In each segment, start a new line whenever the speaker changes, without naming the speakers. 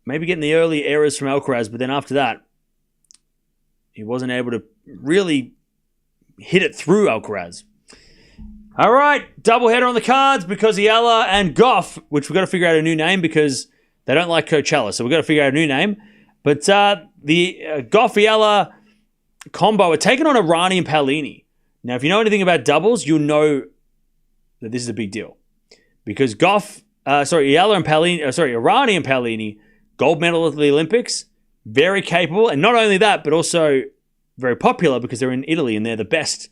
maybe getting the early errors from Alcaraz, but then after that, he wasn't able to really hit it through Alcaraz. All right, doubleheader on the cards because Eala and Gauff, which we've got to figure out a new name because they don't like Coachella, so we've got to figure out a new name. But the Gauff-Eala combo are taking on Errani and Paolini. Now, if you know anything about doubles, you'll know that this is a big deal because Errani and Paolini, gold medal at the Olympics, very capable, and not only that, but also very popular because they're in Italy and they're the best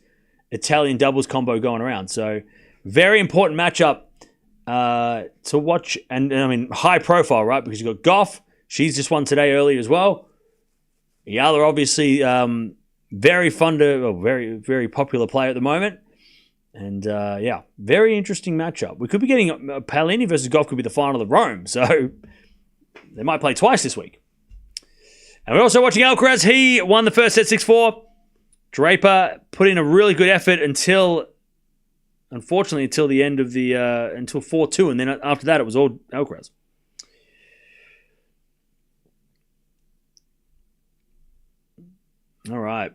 Italian doubles combo going around. So, very important matchup to watch, and I mean high profile, right? Because you've got Gauff, she's just won today early as well. Eala, obviously, very very popular player at the moment. And yeah, very interesting matchup. We could be getting Paolini versus Gauff could be the final of Rome. So they might play twice this week. And we're also watching Alcaraz. He won the first set 6-4. Draper put in a really good effort unfortunately, until the end of the, until 4-2. And then after that, it was all Alcaraz. All right.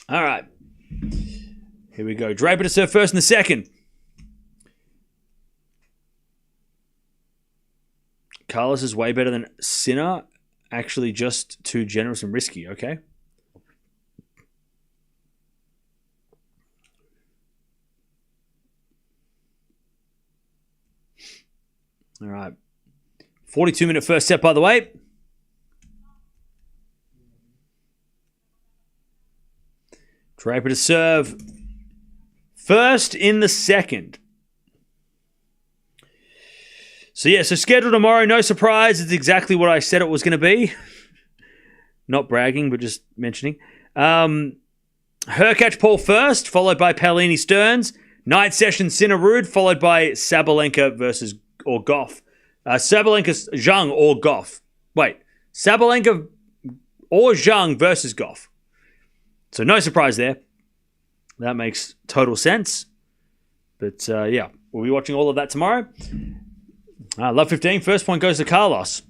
All right. Here we go. Draper to serve first in the second. Carlos is way better than Sinner. Actually, just too generous and risky. Okay. All right. 42-minute first set, by the way. Draper to serve first in the second. So scheduled tomorrow, no surprise. It's exactly what I said it was going to be. Not bragging, but just mentioning. Hurkacz Paul first, followed by Paolini Stearns. Night session Sinner Ruud, followed by Sabalenka versus or Gauff. Sabalenka Zhang or Gauff. Wait, Sabalenka or Zhang versus Gauff. So no surprise there. That makes total sense. But yeah, we'll be watching all of that tomorrow. Love 15. First point goes to Carlos.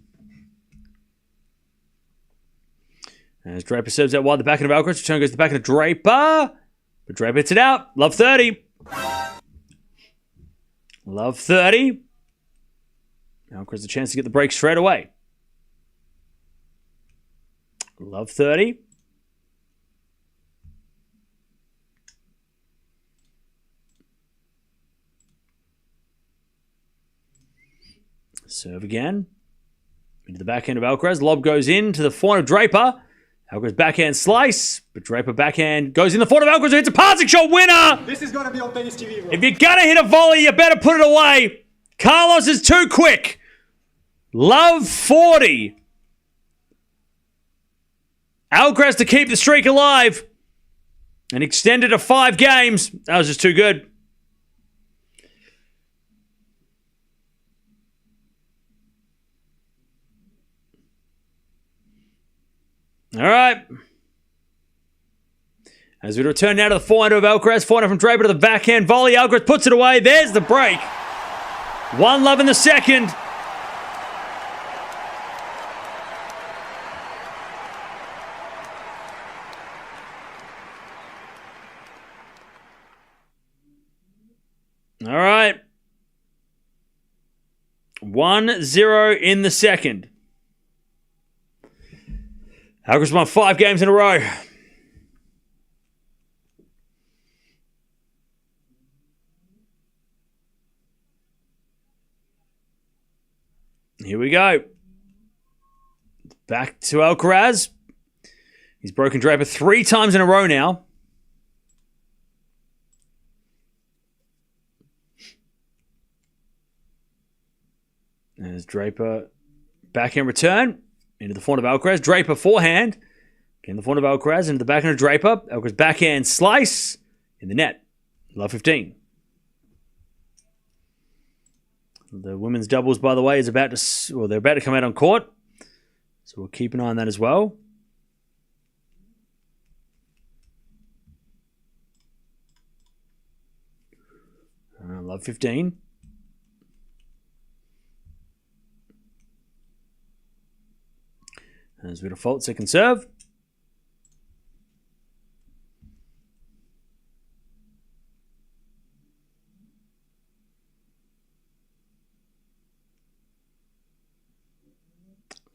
As Draper serves out wide the backhand of Alcaraz. Return goes to the backhand of Draper. But Draper hits it out. Love 30. Love 30. Alcaraz a chance to get the break straight away. Love 30. Serve again. Into the backhand of Alcaraz. Lob goes in to the forehand of Draper. Alcaraz backhand slice. But Draper backhand goes in the forehand of Alcaraz. Hits a passing shot winner.
This is going to be on Tennis TV, bro.
If you're going to hit a volley, you better put it away. Carlos is too quick. Love 40. Alcaraz to keep the streak alive. And extend it to 5 games. That was just too good. All right. As we return now to the forehand of Alcaraz. Forehand from Draper to the backhand volley. Alcaraz puts it away. There's the break. 1-love in the second. All right. 1-0 in the second. Alcaraz won 5 games in a row. Here we go. Back to Alcaraz. He's broken Draper 3 times in a row now. There's Draper. Backhand return. Into the forehand of Alcaraz. Draper forehand. Again, the forehand of Alcaraz. Into the backhand of Draper. Alcaraz backhand slice. In the net. Love 15. The women's doubles, by the way, is about to, well, they're about to come out on court. So we'll keep an eye on that as well. Love 15. As we default, second serve.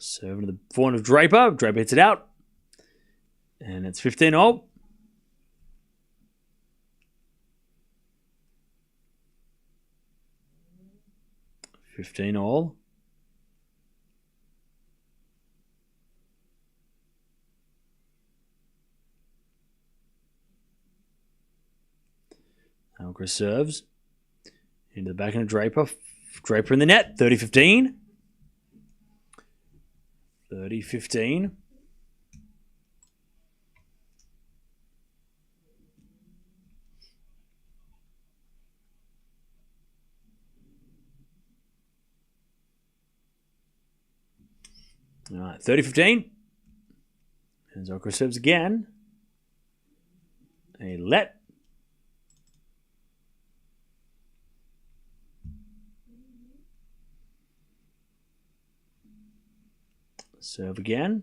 Serving to the forehand of Draper. Draper hits it out. And it's 15 all. Alcaraz serves. Into the backhand of Draper. Draper in the net. 30-15. 30-15. All right, 30-15. And Alcaraz serves again. A let. Serve again.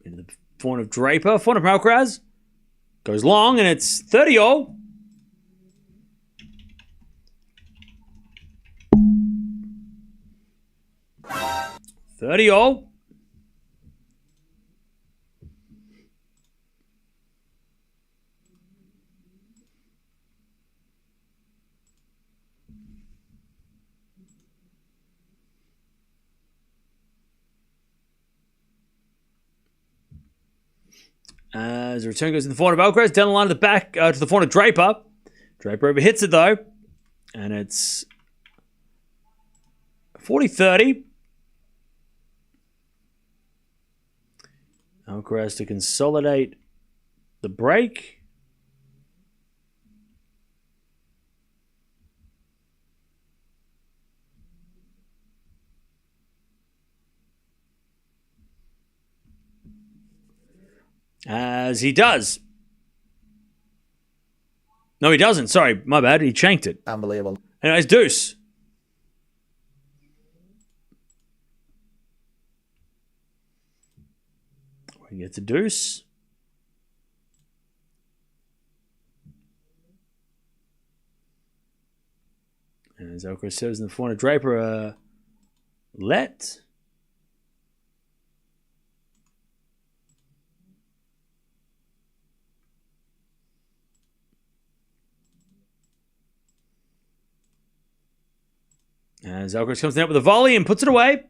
Into the forehand of Draper. Forehand of Alcaraz. Goes long, and it's 30 all. As the return goes in the forehand of Alcaraz, down the line of the back to the forehand of Draper. Draper overhits it though, and it's 40-30. Alcaraz to consolidate the break. As he does. No, he doesn't. Sorry, my bad. He chanked it.
Unbelievable.
And it's deuce. He gets a deuce. And as Alcaraz serves in the forehand of Draper, let. As Alcaraz comes down with a volley and puts it away.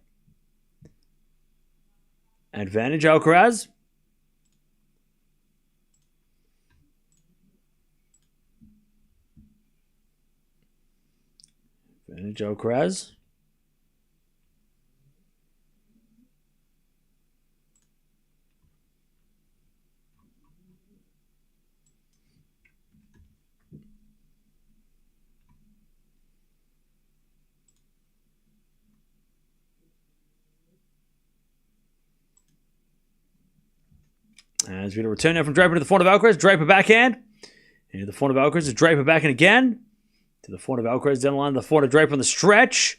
Advantage Alcaraz. Advantage Alcaraz. As we return now from Draper to the forehand of Alcaraz. Draper backhand. Into the forehand of Alcaraz is Draper backhand again. To the forehand of Alcaraz down the line. The forehand of Draper on the stretch.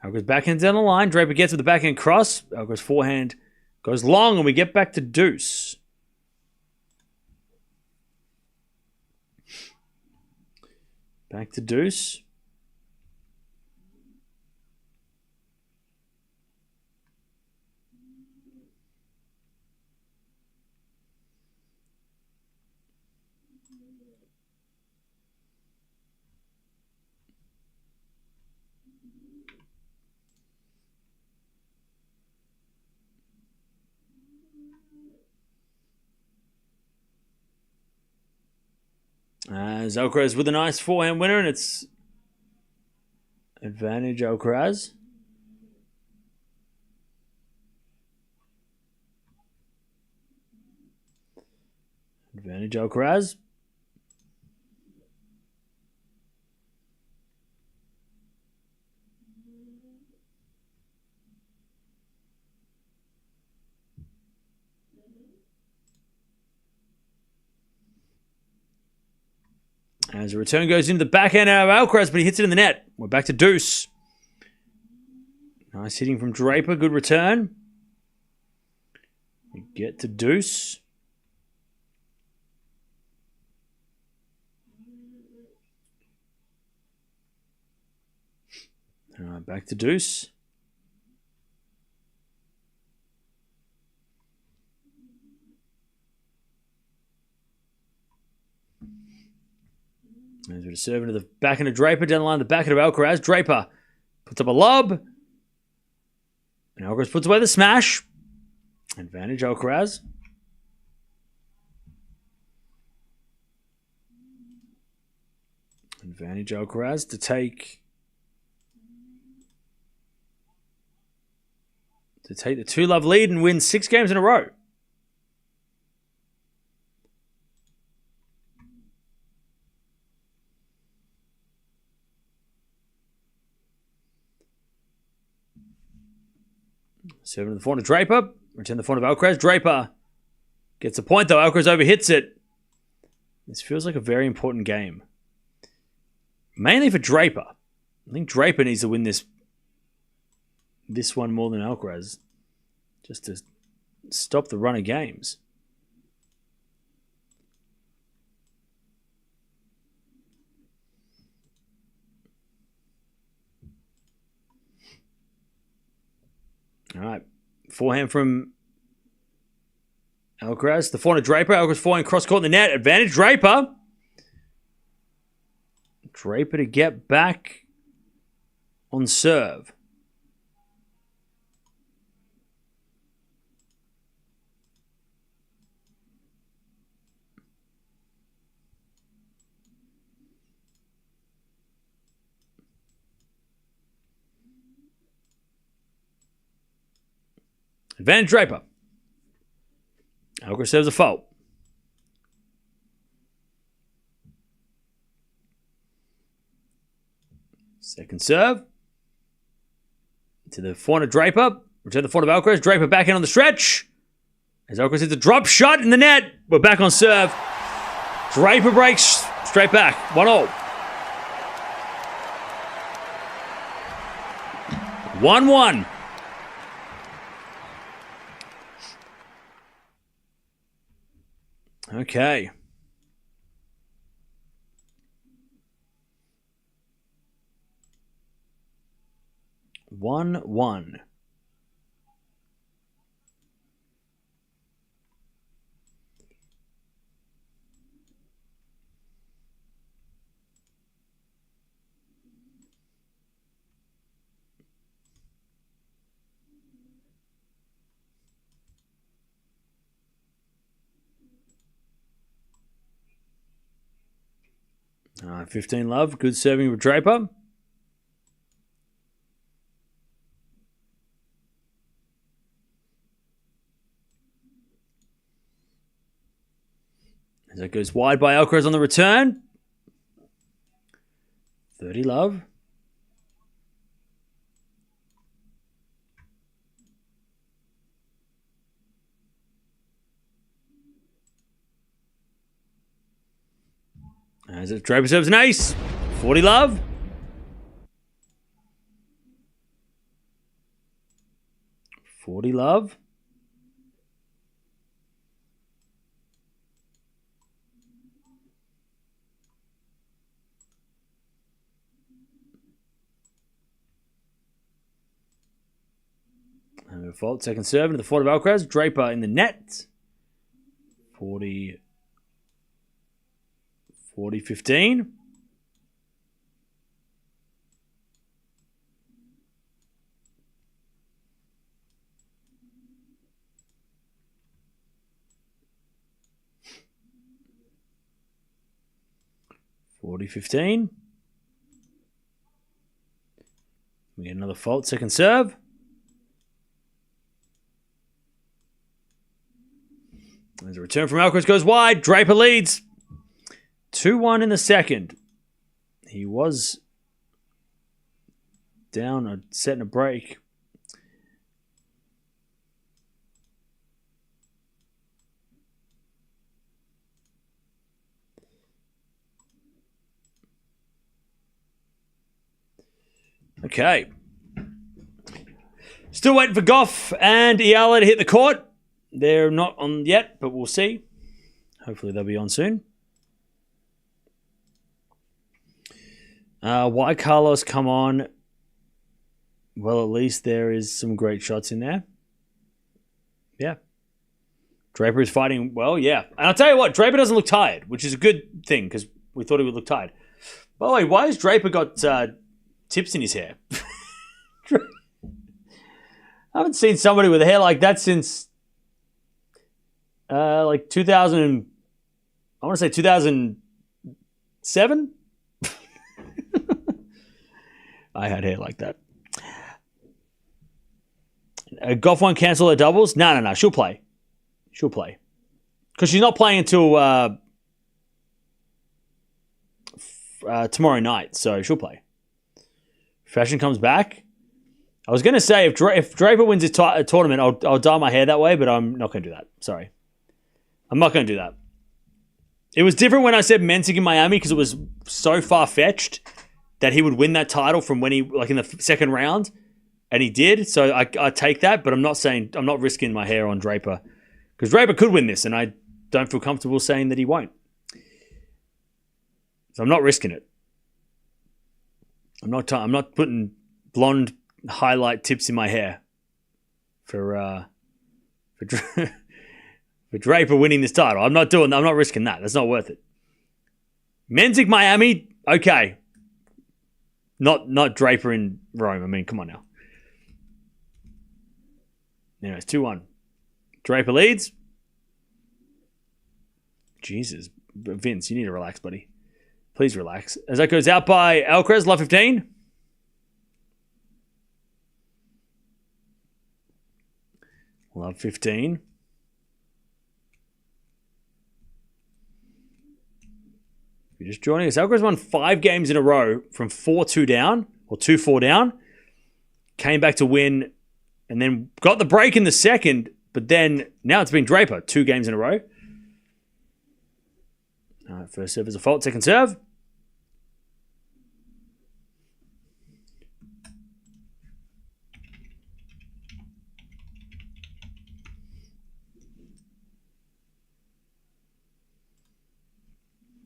Alcaraz backhand down the line. Draper gets with the backhand cross. Alcaraz forehand goes long, and we get back to deuce. Back to deuce. As Alcaraz with a nice forehand winner, and it's advantage Alcaraz. Advantage Alcaraz. As a return goes into the backhand out of Alcaraz, but he hits it in the net. We're back to deuce. Nice hitting from Draper. Good return. We get to deuce. All right, back to deuce. As we serve into the backhand of Draper, down the line, the backhand of Alcaraz. Draper puts up a lob. And Alcaraz puts away the smash. Advantage Alcaraz. Advantage Alcaraz to take the 2-love lead and win 6 games in a row. Serving to the forehand of Draper. Return the forehand of Alcaraz. Draper gets a point though. Alcaraz overhits it. This feels like a very important game. Mainly for Draper. I think Draper needs to win this one more than Alcaraz. Just to stop the run of games. All right. Forehand from Alcaraz. The forehand of Draper. Alcaraz forehand cross court in the net. Advantage Draper. Draper to get back on serve. Advantage Draper. Alcaraz serves a fault. Second serve. To the forehand of Draper. Return the forehand of Alcaraz. Draper back in on the stretch. As Alcaraz hits a drop shot in the net. We're back on serve. Draper breaks straight back. 1-all. 1-1. Okay. 1-1. All right, 15 love. Good serving with Draper. As that goes wide by Alcaraz on the return. 30 love. As it Draper serves an ace. 40 love. $40 love. And a fault. Second serve into the forehand of Alcaraz. Draper in the net. 40-15. We get another fault. Second serve. As a return from Alcaraz goes wide. Draper leads. 2-1 in the second. He was down a set and a break. Okay. Still waiting for Gauff and Eala to hit the court. They're not on yet, but we'll see. Hopefully they'll be on soon. Why Carlos come on? Well, at least there is some great shots in there. Yeah. Draper is fighting well, yeah. And I'll tell you what, Draper doesn't look tired, which is a good thing because we thought he would look tired. By the way, why has Draper got tips in his hair? I haven't seen somebody with a hair like that since like 2000. I want to say 2007. I had hair like that. Gauff won't cancel her doubles? No. She'll play. She'll play. Because she's not playing until tomorrow night, so she'll play. Fashion comes back. I was going to say, if Draper wins his tournament, I'll dye my hair that way, but I'm not going to do that. Sorry. I'm not going to do that. It was different when I said Mensik in Miami because it was so far-fetched that he would win that title from when he, like in the second round, and he did. So I take that, but I'm not risking my hair on Draper because Draper could win this, and I don't feel comfortable saying that he won't. So I'm not risking it. I'm not putting blonde highlight tips in my hair for Draper winning this title. I'm not risking that. That's not worth it. Mensik Miami, okay. Not Draper in Rome. I mean, come on now. Anyways, 2-1. Draper leads. Jesus. Vince, you need to relax, buddy. Please relax. As that goes out by Alcaraz, love 15. Love 15. If you're just joining us, Alcaraz won 5 games in a row from 4-2 down, or 2-4 down. Came back to win, and then got the break in the second, but then now it's been Draper, 2 games in a row. All right, first serve is a fault, second serve.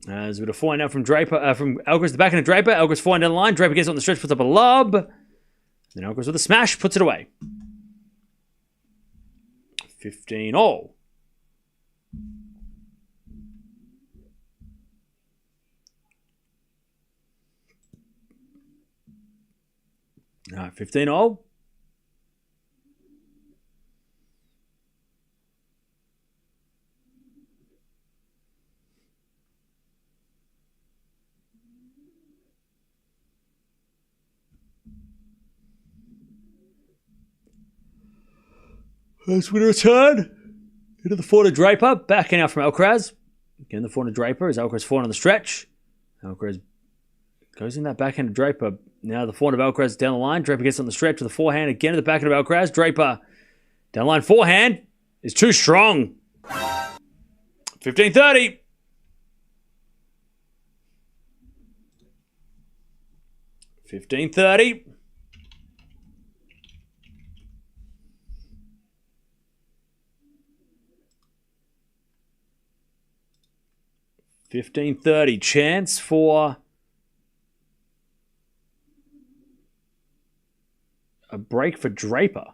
There's a bit of forehand now from Draper, from Alcaraz to the backhand of Draper. Alcaraz forehand down the line. Draper gets on the stretch, puts up a lob. Then Alcaraz with a smash, puts it away. 15 all. All right, 15 all. As we return into the forehand of Draper, backing out from Alcaraz. Again, the forehand of Draper is Alcaraz forehand on the stretch. Alcaraz goes in that backhand of Draper. Now the forehand of Alcaraz down the line. Draper gets on the stretch with the forehand again to the backhand of Alcaraz. Draper down the line forehand is too strong. 15-30. $15-30. $15-30. Chance for a break for Draper.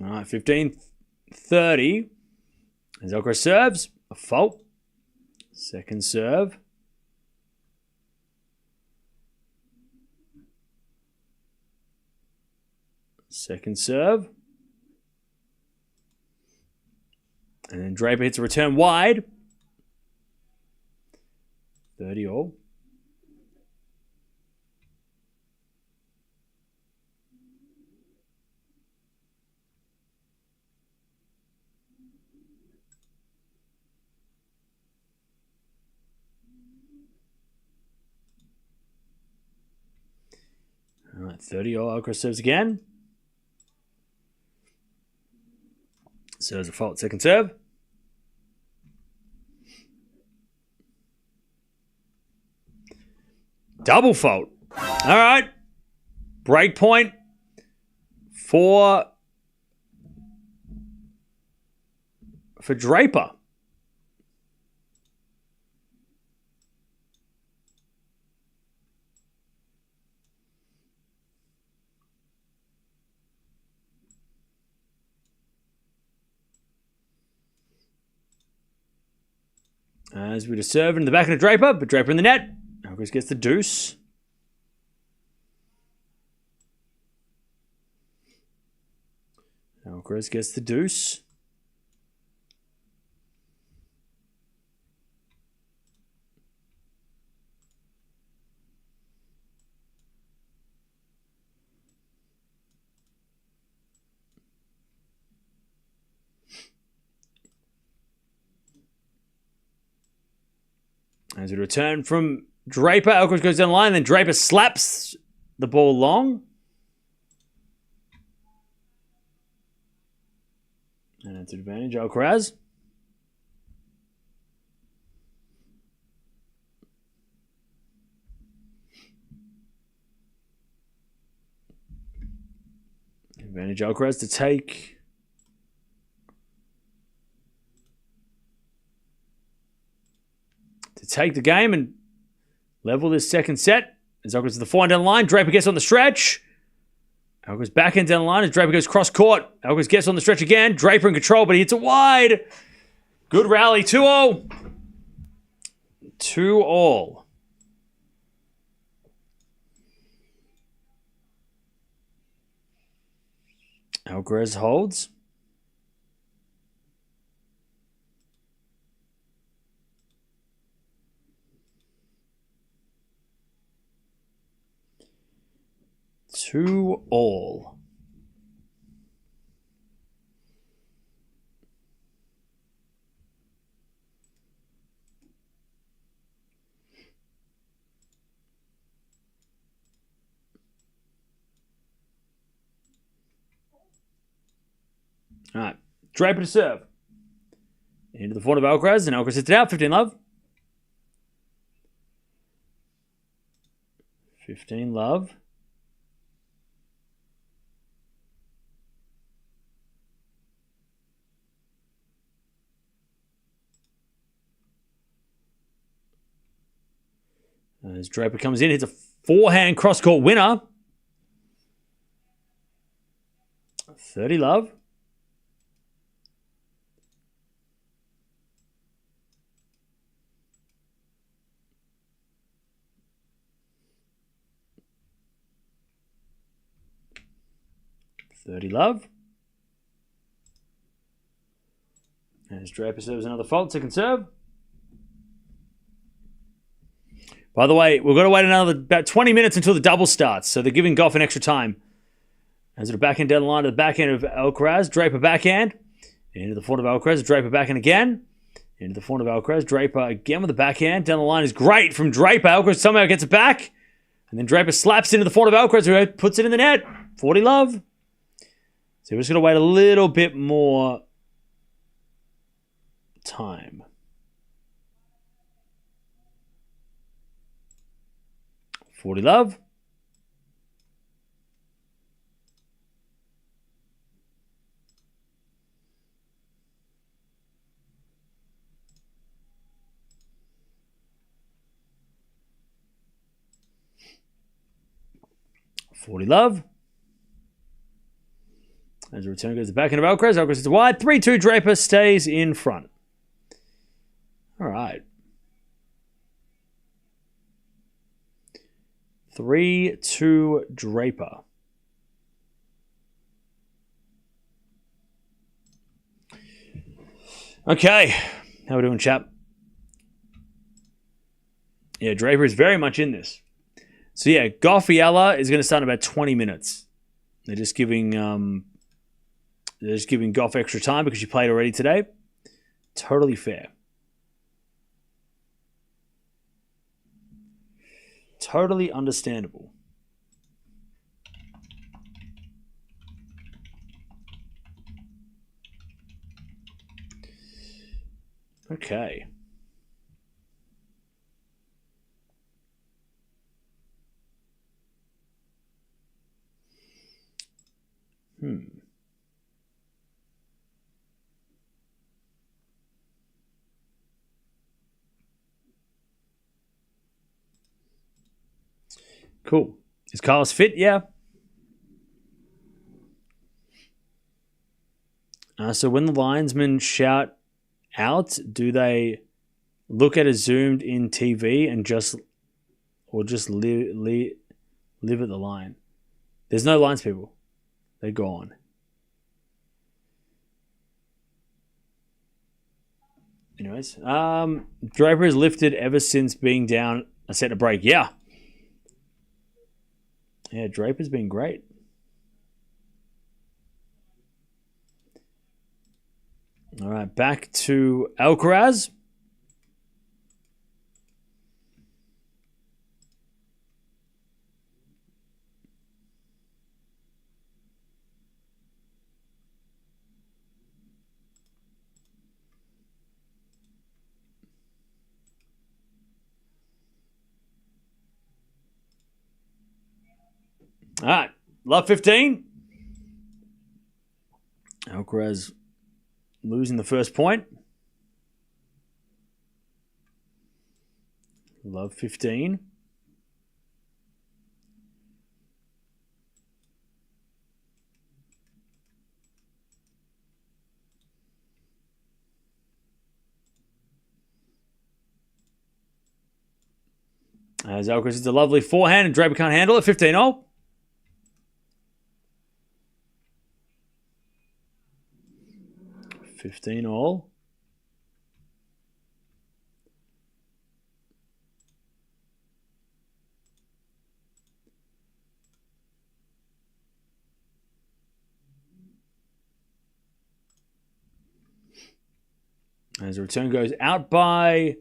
All right, 15-30. As Alcaraz serves, a fault. Second serve. Second serve. And then Draper hits a return wide. 30 all. All right, 30 all. Alcaraz serves again. Serves a fault. Second serve. Double fault. All right. Break point for Draper. As we just serve in the back of the Draper, but Draper in the net. Alcaraz gets the deuce. Alcaraz gets the deuce. As we return from Draper, Alcaraz goes down the line, then Draper slaps the ball long. And it's advantage, Alcaraz. Advantage, Alcaraz to take the game and level this second set. As Alcaraz to the forehand down the line, Draper gets on the stretch. Alcaraz backhand down the line as Draper goes cross court. Alcaraz gets on the stretch again. Draper in control, but he hits it wide. Good rally, 2-0. 2-2. Alcaraz holds. Two all. All right. Draper to serve. Into the front of Alcaraz, and Alcaraz hits it out. 15 love. 15 love. As Draper comes in, hits a forehand cross-court winner. 30 love. As Draper serves another fault, second serve. By the way, we've got to wait about 20 minutes until the double starts, so they're giving Gauff an extra time. As the backhand down the line to the backhand of Alcaraz, Draper backhand. Into the front of Alcaraz, Draper backhand again. Into the front of Alcaraz, Draper again with the backhand. Down the line is great from Draper. Alcaraz somehow gets it back. And then Draper slaps into the front of Alcaraz, who puts it in the net. 40 love. So we're just going to wait a little bit more time. 40 love. As the return goes to the backhand of Alcaraz. Alcaraz is wide. 3-2 Draper stays in front. All right. 3-2 Draper. Okay. How we doing, chap? Yeah, Draper is very much in this. So yeah, Gauff Eala is going to start in about 20 minutes. They're just giving Gauff extra time because she played already today. Totally fair. Totally understandable. Okay. Cool. Is Carlos fit? Yeah. So when the linesmen shout out, do they look at a zoomed in TV and just live at the line? There's no lines people. They're gone. Anyways, Draper has lifted ever since being down a set of break. Yeah. Yeah, Draper's been great. All right, back to Alcaraz. All right, love 15. Alcaraz losing the first point. Love 15. As Alcaraz is a lovely forehand and Draper can't handle it. 15-0. $15-all. As the return goes out by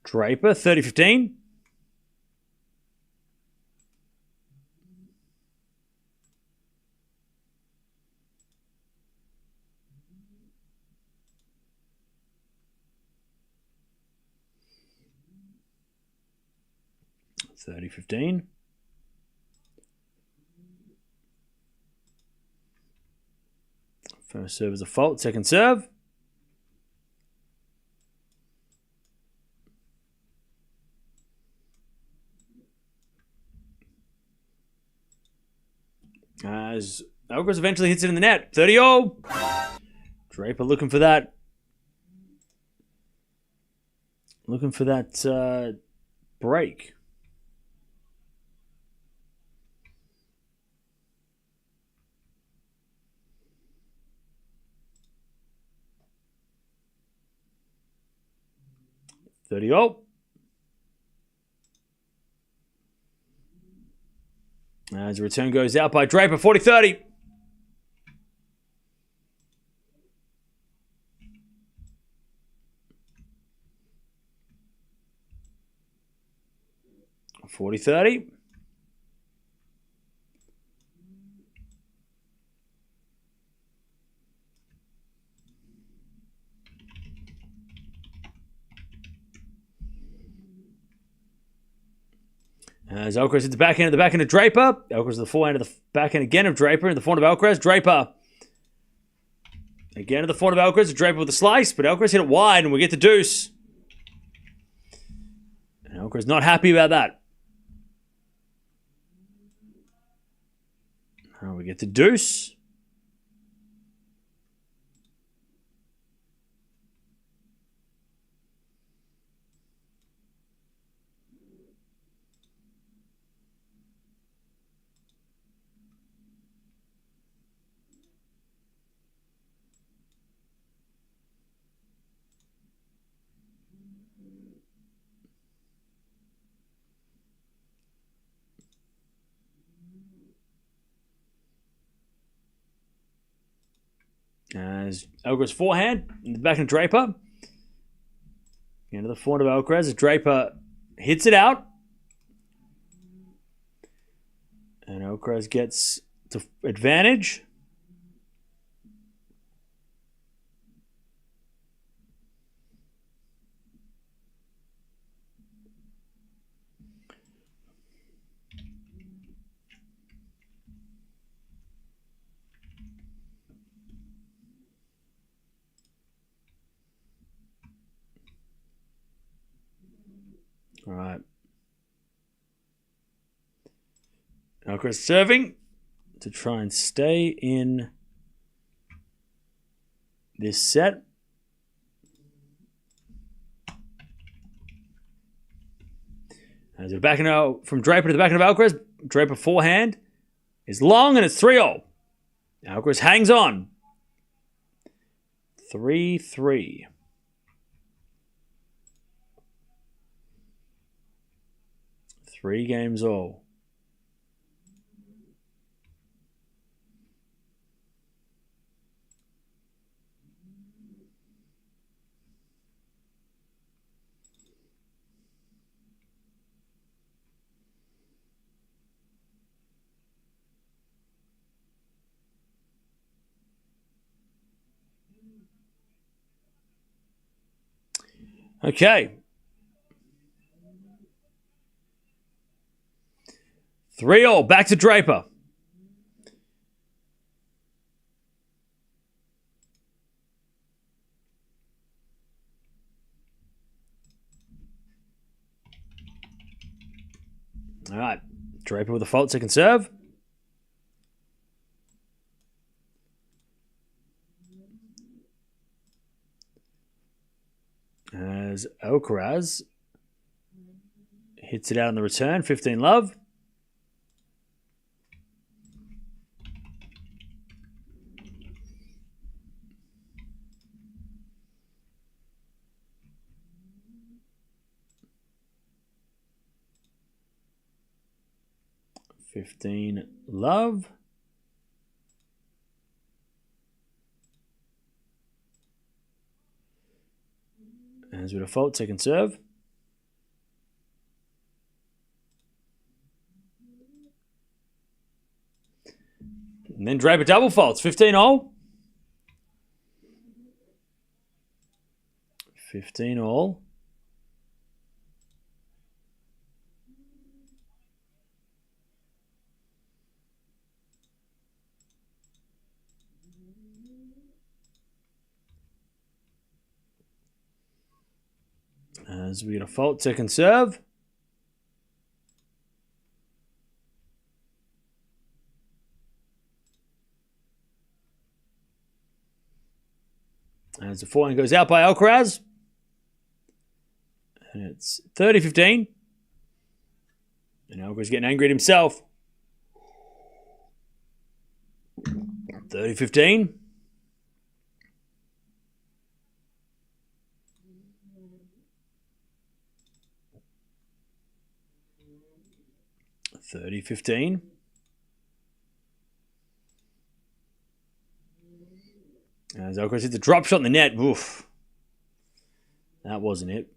Draper, 30-15. $30-15. First serve is a fault. Second serve. As Alcaraz eventually hits it in the net. 30-0. Draper looking for that. Looking for that break. $30-0. As the return goes out by Draper, 40-30. $40-30. As Alcaraz hits the backhand at the backhand of Draper. Alcaraz the forehand of the backhand again of Draper in the forehand of Alcaraz. Draper again at the forehand of Alcaraz. Draper with the slice, but Alcaraz hit it wide and we get the deuce. And Alcaraz not happy about that. Now we get the deuce. As Alcaraz forehand in the back of Draper. Into the forehand of Alcaraz as Draper hits it out. And Alcaraz gets to advantage. All right. Alcaraz serving to try and stay in this set. As a backhand out from Draper to the backhand of Alcaraz. Draper forehand is long and it's 3-0. Alcaraz hangs on. 3-3. Three games all. Okay. 3-0. Back to Draper. All right. Draper with a fault second serve. As Alcaraz hits it out on the return. 15 love. As with a fault, second serve. And then Draper double faults, 15-all. 15-all. As we get a fault, second serve. As the forehand goes out by Alcaraz. And it's 30-15. And Alcaraz getting angry at himself. 30-15. As Alcaraz hits a drop shot in the net. Oof. That wasn't it.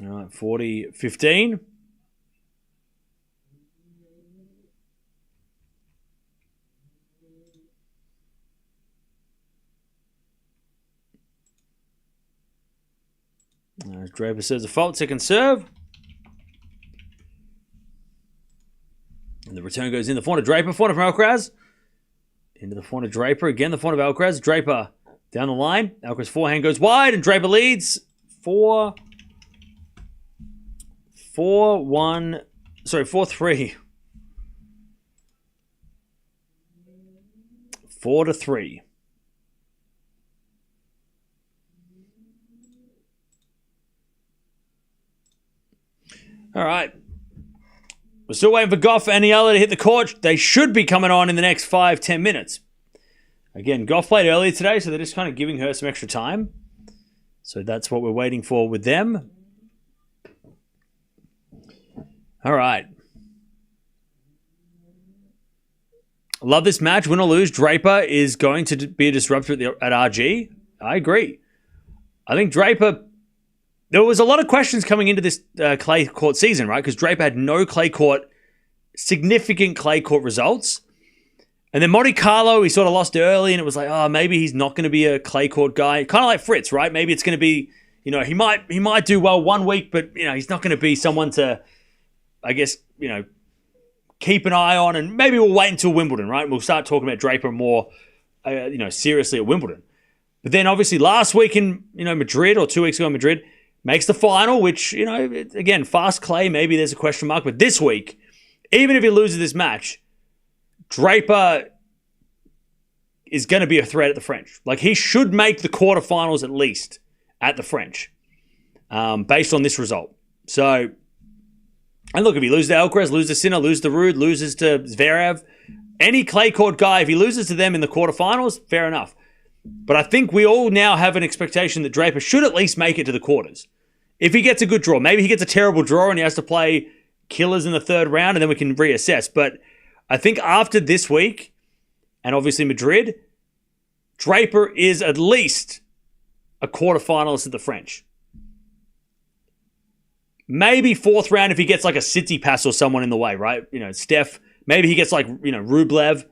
All right, 40-15. As Draper serves a fault, second serve. And the return goes in the forehand of Draper, forehand from Alcaraz. Into the forehand of Draper, again the forehand of Alcaraz. Draper down the line. Alcaraz forehand goes wide and Draper leads 4-3. 4-3. All right. We're still waiting for Gauff and Eala to hit the court. They should be coming on in the next 5-10 minutes. Again, Gauff played earlier today, so they're just kind of giving her some extra time. So that's what we're waiting for with them. All right. Love this match. Win or lose, Draper is going to be a disruptor at RG. I agree. I think Draper... There was a lot of questions coming into this clay court season, right? Because Draper had no significant clay court results. And then Monte Carlo, he sort of lost early, and it was like, oh, maybe he's not going to be a clay court guy. Kind of like Fritz, right? Maybe it's going to be, he might do well one week, but, he's not going to be someone to, I guess, keep an eye on. And maybe we'll wait until Wimbledon, right? We'll start talking about Draper more, seriously at Wimbledon. But then obviously last week in Madrid, or 2 weeks ago in Madrid, makes the final, which, again, fast clay, maybe there's a question mark. But this week, even if he loses this match, Draper is going to be a threat at the French. Like, he should make the quarterfinals at least at the French, based on this result. So, and look, if he loses to Alcaraz, loses to Sinner, loses to Ruud, loses to Zverev, any clay court guy, if he loses to them in the quarterfinals, fair enough. But I think we all now have an expectation that Draper should at least make it to the quarters. If he gets a good draw, maybe he gets a terrible draw and he has to play killers in the third round and then we can reassess. But I think after this week, and obviously Madrid, Draper is at least a quarterfinalist at the French. Maybe fourth round if he gets like a Tsitsipas or someone in the way, right? Steph, maybe he gets like, Rublev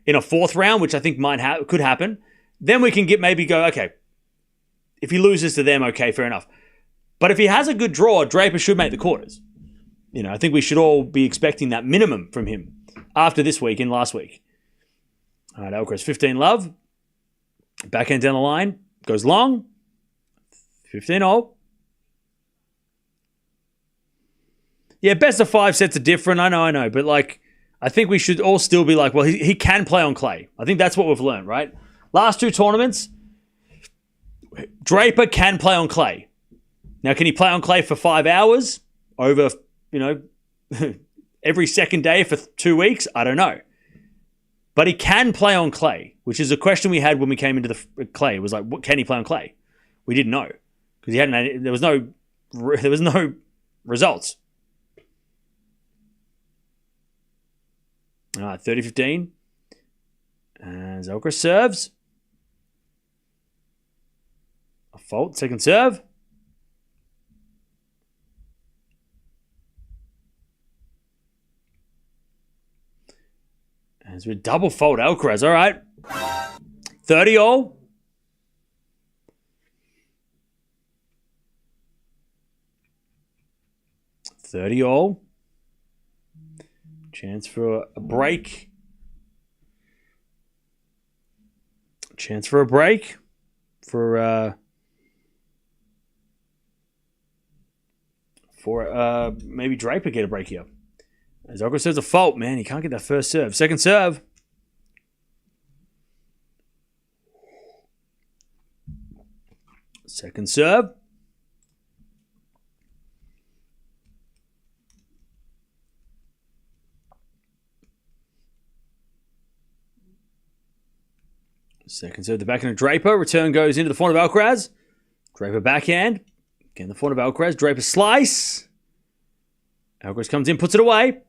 in a fourth round, which I think could happen. Then we can go, okay, if he loses to them, okay, fair enough. But if he has a good draw, Draper should make the quarters. I think we should all be expecting that minimum from him after this week and last week. All right, Alcaraz, 15 love. Backhand down the line. Goes long. 15-all. Yeah, best of 5 sets are different. I know. But, I think we should all still be like, well, he can play on clay. I think that's what we've learned, right? Last 2 tournaments, Draper can play on clay. Now, can he play on clay for 5 hours over, every second day for 2 weeks? I don't know. But he can play on clay, which is a question we had when we came into the clay. It was like, what, can he play on clay? We didn't know because there was no results. All right, 30-15. As Alcaraz serves. A fault, second serve. As we double fault Alcaraz, all right. 30-all. Chance for a break. For maybe Draper get a break here. As Alcaraz says, a fault, man. He can't get that first serve. Second serve. Second serve. The backhand of Draper. Return goes into the front of Alcaraz. Draper backhand. Again, the front of Alcaraz. Draper slice. Alcaraz comes in, puts it away.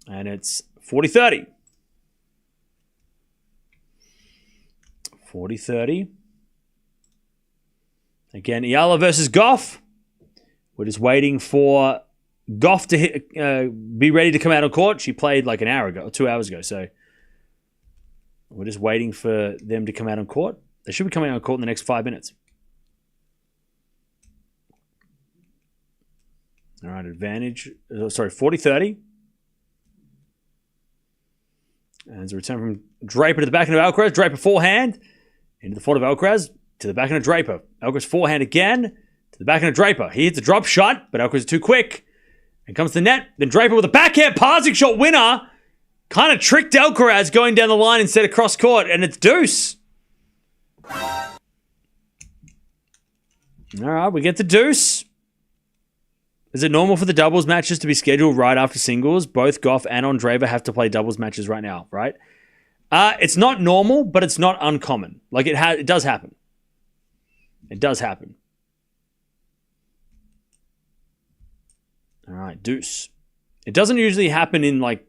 And it's 40-30. 40-30. Again, Eala versus Gauff. We're just waiting for Gauff to be ready to come out on court. She played like an hour ago, or 2 hours ago. So we're just waiting for them to come out on court. They should be coming out on court in the next 5 minutes. All right, advantage. 40-30. And there's a return from Draper to the backhand of Alcaraz. Draper forehand. Into the front of Alcaraz. To the backhand of Draper. Alcaraz forehand again. To the backhand of Draper. He hits a drop shot, but Alcaraz is too quick. And comes to the net. Then Draper with a backhand passing shot winner. Kind of tricked Alcaraz going down the line instead of cross court. And it's deuce. All right, we get the deuce. Is it normal for the doubles matches to be scheduled right after singles? Both Gauff and Andreeva have to play doubles matches right now, right? It's not normal, but it's not uncommon. Like it does happen. It does happen. All right, deuce. It doesn't usually happen in like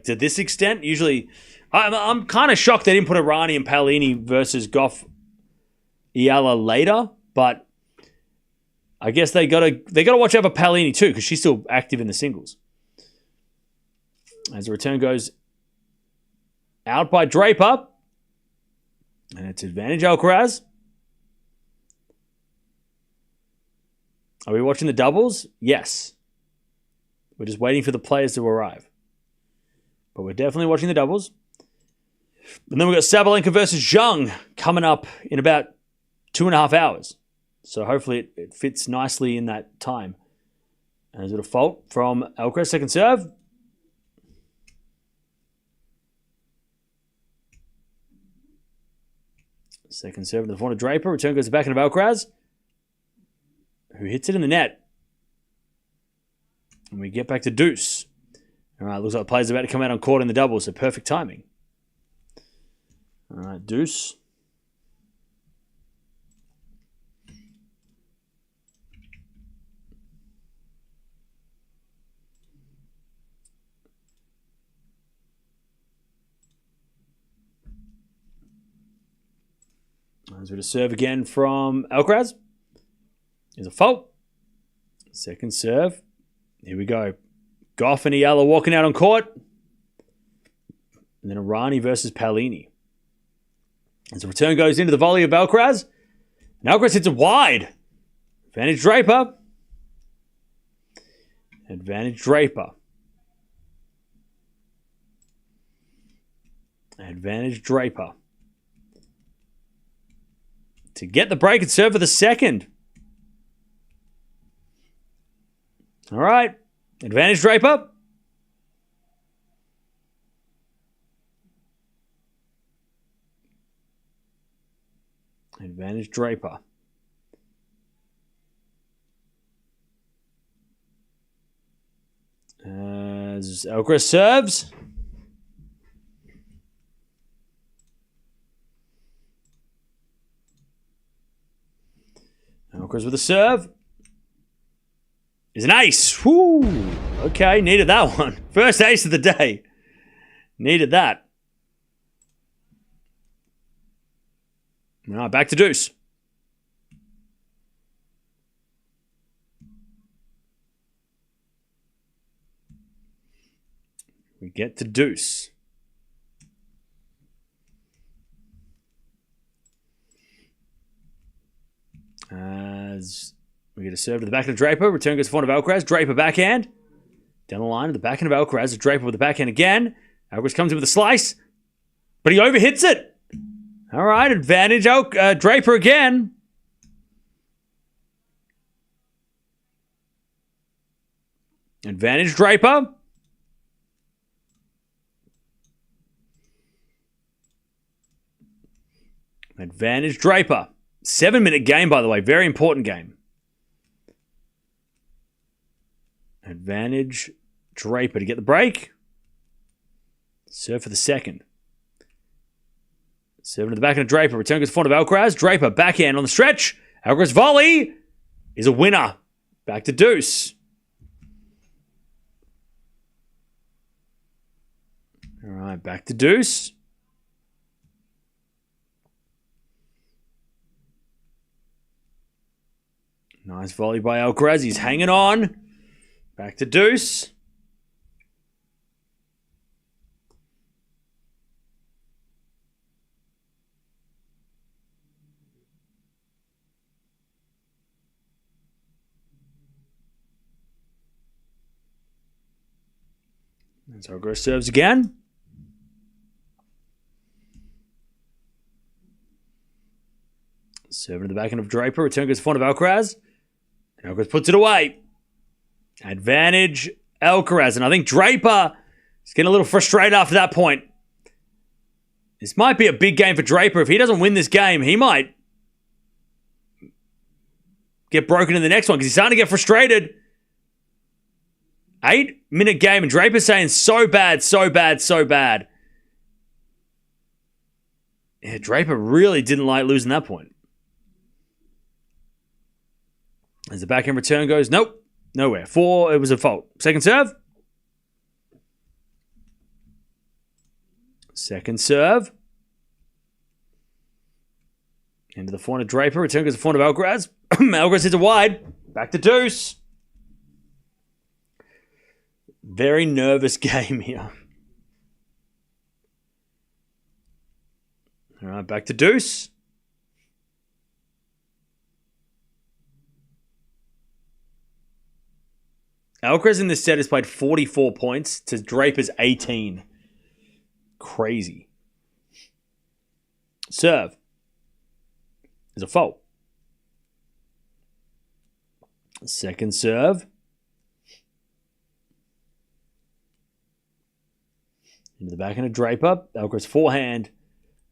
to this extent. Usually, I'm kind of shocked they didn't put Errani and Paolini versus Gauff Eala later, but I guess they gotta watch out for Paolini too, because she's still active in the singles. As the return goes out by Draper. And it's advantage Alcaraz. Are we watching the doubles? Yes. We're just waiting for the players to arrive. But we're definitely watching the doubles. And then we've got Sabalenka versus Zhang coming up in about 2.5 hours. So hopefully it fits nicely in that time. And is it a fault from Alcaraz? Second serve. Second serve to the front of Draper. Return goes to the back end of Alcaraz, who hits it in the net. And we get back to deuce. All right, looks like the player's about to come out on court in the doubles, so perfect timing. All right, deuce. As we to serve again from Alcaraz. There's a fault. Second serve. Here we go. Gauff and Eala walking out on court. And then Errani versus Paolini. As the return goes into the volley of Alcaraz. And Alcaraz hits it wide. Advantage Draper. Advantage Draper. Advantage Draper. To get the break and serve for the second. All right. Advantage Draper. Advantage Draper. As Alcaraz serves. Alcaraz with a serve. Is an ace. Woo. Okay, needed that one. First ace of the day. Needed that. All right, back to deuce. We get to deuce. As we get a serve to the back of Draper. Return goes to front of Alcaraz. Draper backhand. Down the line to the backhand of Alcaraz. Draper with the backhand again. Alcaraz comes in with a slice. But he overhits it. All right, advantage Draper again. Advantage Draper. Advantage Draper. 7-minute game, by the way. Very important game. Advantage Draper to get the break. Serve for the second. Serve to the back of Draper. Return goes to front of Alcaraz. Draper backhand on the stretch. Alcaraz volley is a winner. Back to deuce. All right, back to deuce. Nice volley by Alcaraz. He's hanging on. Back to deuce. And so Alcaraz serves again. Serving to the backhand of Draper. Return goes to front of Alcaraz. And Alcaraz puts it away. Advantage Alcaraz. And I think Draper is getting a little frustrated after that point. This might be a big game for Draper. If he doesn't win this game, he might get broken in the next one because he's starting to get frustrated. 8-minute game, and Draper's saying so bad, so bad, so bad. Yeah, Draper really didn't like losing that point. As the backhand return goes, nope, nowhere. 4, it was a fault. Second serve. Second serve. Into the front of Draper. Return goes to the front of Alcaraz. Alcaraz hits it wide. Back to deuce. Very nervous game here. All right, back to deuce. Alcaraz in this set has played 44 points to Draper's 18. Crazy. Serve. Is a fault. Second serve. Into the backhand of Draper. Alcaraz forehand.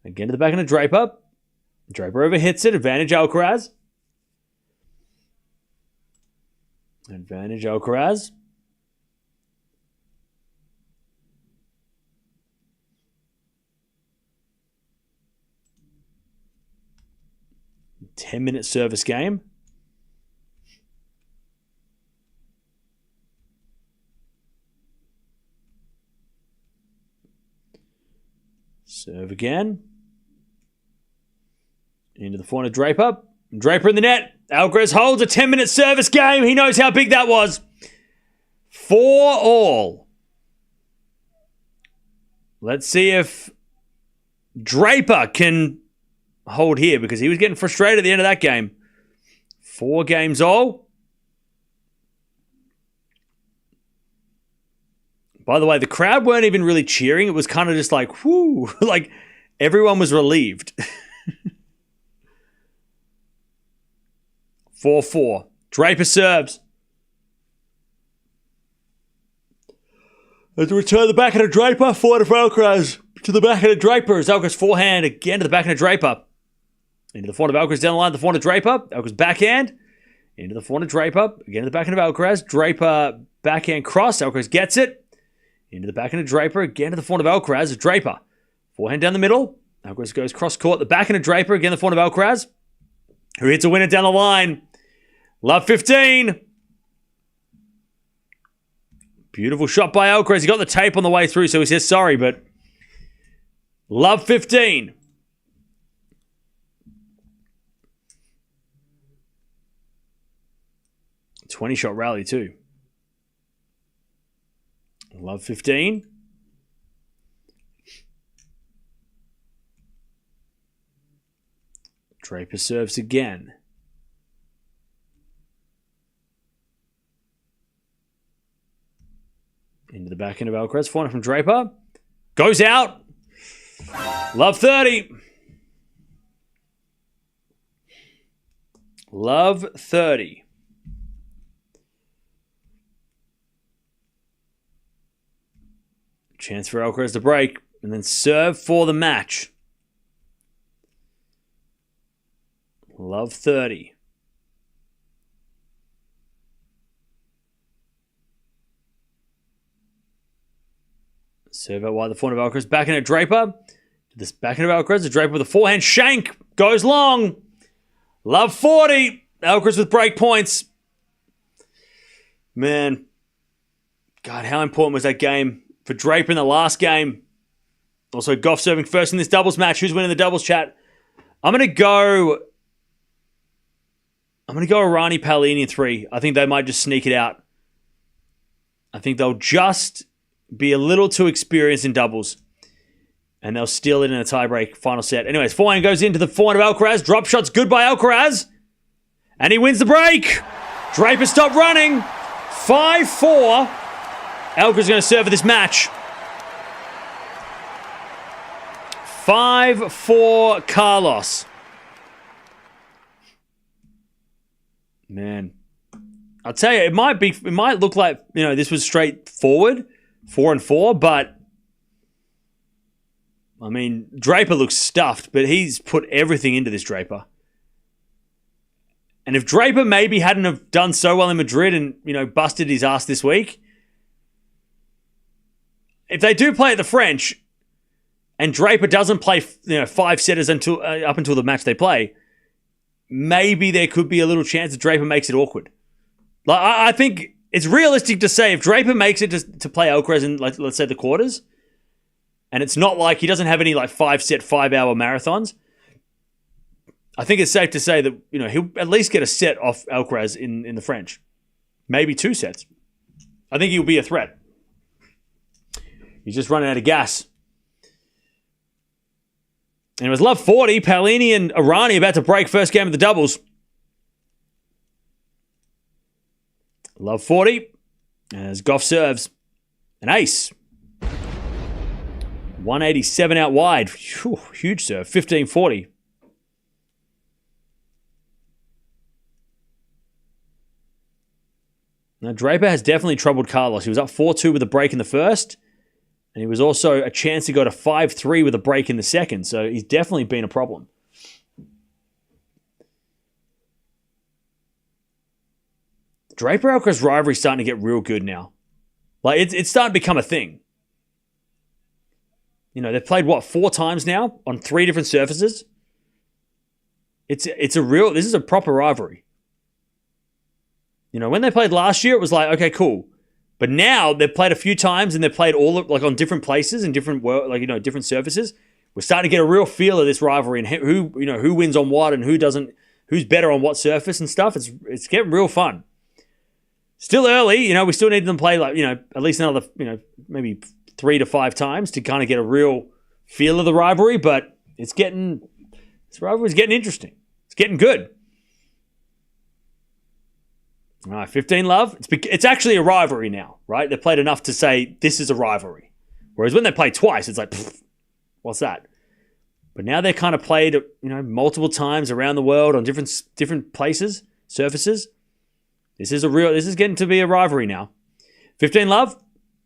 Again to the backhand of Draper. Draper overhits it. Advantage Alcaraz. Advantage Alcaraz. Ten-minute service game. Serve again. Into the forehand of Draper. Draper in the net. Alcaraz holds a 10-minute service game. He knows how big that was. 4-all. Let's see if Draper can hold here, because he was getting frustrated at the end of that game. 4 games all. By the way, the crowd weren't even really cheering. It was kind of just like, whoo, like everyone was relieved. 4-4. Draper serves. As return the backhand of Draper, forward of Alcaraz to the backhand of Draper. As Alcaraz forehand again to the backhand of Draper. Into the forehand of Alcaraz down the line, the forehand of Draper. Alcaraz backhand. Into the forehand of Draper. Again to the backhand of Alcaraz. Draper backhand cross. Alcaraz gets it. Into the backhand of Draper. Again to the forehand of Alcaraz. Draper. Forehand down the middle. Alcaraz goes cross court. The backhand of Draper. Again the forehand of Alcaraz. Who hits a winner down the line. Love 15. Beautiful shot by Alcaraz. He got the tape on the way through, so he says sorry, but love 15. $20-shot rally too. Love 15. Draper serves again. Into the backhand of Alcaraz. Forehand from Draper. Goes out. Love 30. Love 30. Chance for Alcaraz to break and then serve for the match. Love 30. Serve out wide the forehand of Alcaraz. Backhand at Draper. This backhand of Alcaraz. The Draper with a forehand shank. Goes long. Love 40. Alcaraz with break points. Man. God, how important was that game for Draper in the last game? Also, Gauff serving first in this doubles match. Who's winning the doubles chat? I'm going to go Errani Paolini in 3. I think they might just sneak it out. I think they'll just be a little too experienced in doubles. And they'll steal it in a tiebreak final set. Anyways, forehand goes into the forehand of Alcaraz. Drop shot's good by Alcaraz. And he wins the break. Draper stopped running. 5-4. Alcaraz going to serve for this match. 5-4 Carlos. Man. I'll tell you, it might look like, this was straightforward. 4-4, but I mean, Draper looks stuffed, but he's put everything into this Draper. And if Draper maybe hadn't have done so well in Madrid and, busted his ass this week, if they do play at the French and Draper doesn't play, 5 setters up until the match they play, maybe there could be a little chance that Draper makes it awkward. Like I think it's realistic to say if Draper makes it to play Alcaraz in, let's say, the quarters, and it's not like he doesn't have any 5-set, 5-hour marathons, I think it's safe to say that he'll at least get a set off Alcaraz in the French. Maybe 2 sets. I think he'll be a threat. He's just running out of gas. And it was love 40. Paolini and Errani about to break first game of the doubles. Love 40. As Gauff serves. An ace. 187 out wide. Whew, huge serve. 15-40. Now, Draper has definitely troubled Carlos. He was up 4-2 with a break in the first. And he was also a chance to go to 5-3 with a break in the second. So he's definitely been a problem. Draper-Alcaraz rivalry is starting to get real good now. Like, it's starting to become a thing. You know, they've played, 4 times now on 3 different surfaces? This is a proper rivalry. You know, when they played last year, it was like, okay, cool. But now they've played a few times and they've played on different places and different surfaces. We're starting to get a real feel of this rivalry and who wins on what and who doesn't, who's better on what surface and stuff. It's getting real fun. Still early, you know, we still need them to play at least another, maybe 3 to 5 times to kind of get a real feel of the rivalry, but this rivalry's getting interesting. It's getting good. All right, 15 love. It's actually a rivalry now, right? They've played enough to say this is a rivalry. Whereas when they play twice, it's like, what's that? But now they're kind of played, multiple times around the world on different places, surfaces. This is getting to be a rivalry now. 15 love.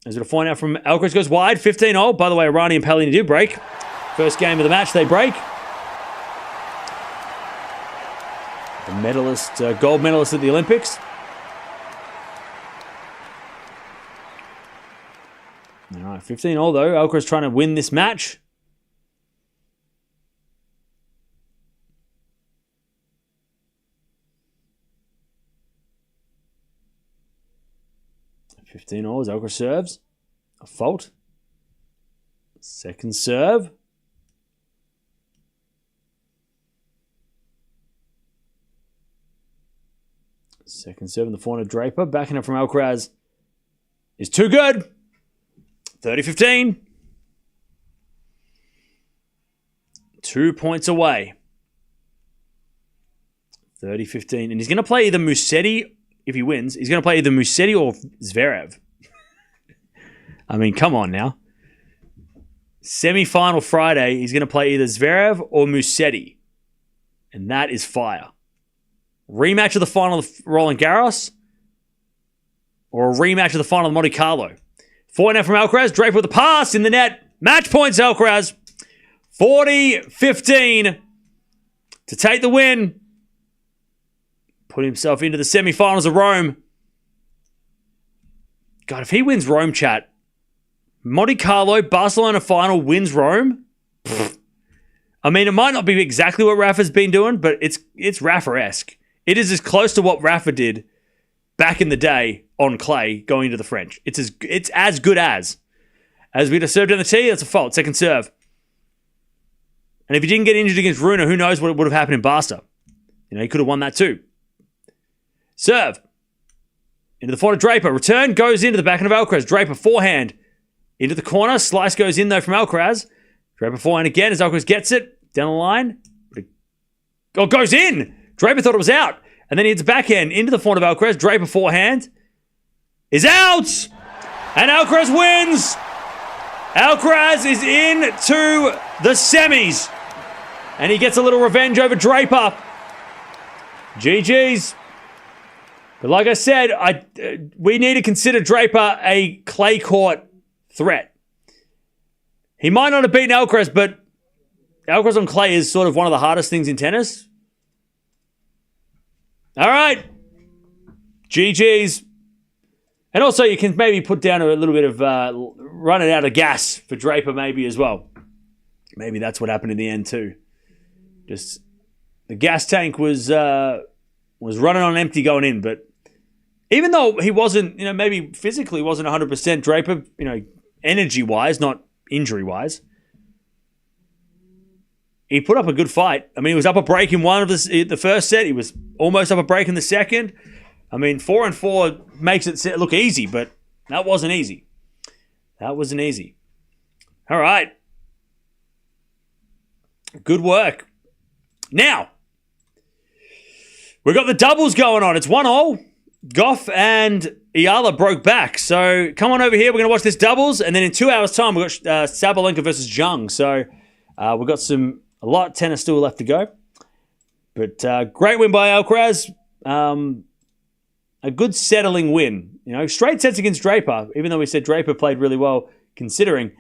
As we'll find out from Alcaraz goes wide. 15-0. By the way, Errani and Paolini do break. First game of the match, they break. The gold medalist at the Olympics. All right, 15-0 though. Alcaraz trying to win this match. As Alcaraz serves. A fault. Second serve. Second serve in the forehand of Draper. Backing up from Alcaraz is too good. 30-15. 2 points away. 30-15. And he's going to play either Musetti, if he wins, he's going to play either Musetti or Zverev. I mean, come on now. Semi-final Friday, he's going to play either Zverev or Musetti. And that is fire. Rematch of the final of Roland Garros or a rematch of the final of Monte Carlo. Forehand from Alcaraz. Draper with a pass in the net. Match points, Alcaraz. 40-15 to take the win. Put himself into the semi-finals of Rome. God, if he wins Rome, chat. Monte Carlo, Barcelona final, wins Rome. Pfft. I mean, it might not be exactly what Rafa's been doing, but it's Rafa-esque. It is as close to what Rafa did back in the day on clay going into the French. It's as good as. As we just served down the tee, that's a fault. Second serve. And if he didn't get injured against Runa, who knows what would have happened in Barca. He could have won that too. Serve. Into the forehand of Draper. Return goes into the backhand of Alcaraz. Draper forehand. Into the corner. Slice goes in though from Alcaraz. Draper forehand again as Alcaraz gets it. Down the line. Oh, goes in. Draper thought it was out. And then he hits backhand into the forehand of Alcaraz. Draper forehand. Is out. And Alcaraz wins. Alcaraz is into the semis. And he gets a little revenge over Draper. GG's. But like I said, we need to consider Draper a clay court threat. He might not have beaten Alcaraz, but Alcaraz on clay is sort of one of the hardest things in tennis. All right. GG's. And also you can maybe put down a little bit of running out of gas for Draper maybe as well. Maybe that's what happened in the end too. Just the gas tank was running on empty going in, but even though he wasn't, maybe physically wasn't 100% Draper, energy-wise, not injury-wise, he put up a good fight. I mean, he was up a break in one of the first set. He was almost up a break in the second. I mean, 4-4 makes it look easy, but that wasn't easy. That wasn't easy. All right. Good work. Now, we've got the doubles going on. It's 1-0. Gauff and Eala broke back. So come on over here. We're going to watch this doubles. And then in 2 hours' time, we've got Sabalenka versus Zhang. So we've got a lot of tennis still left to go. But great win by Alcaraz. A good settling win. You know, straight sets against Draper, even though we said Draper played really well considering.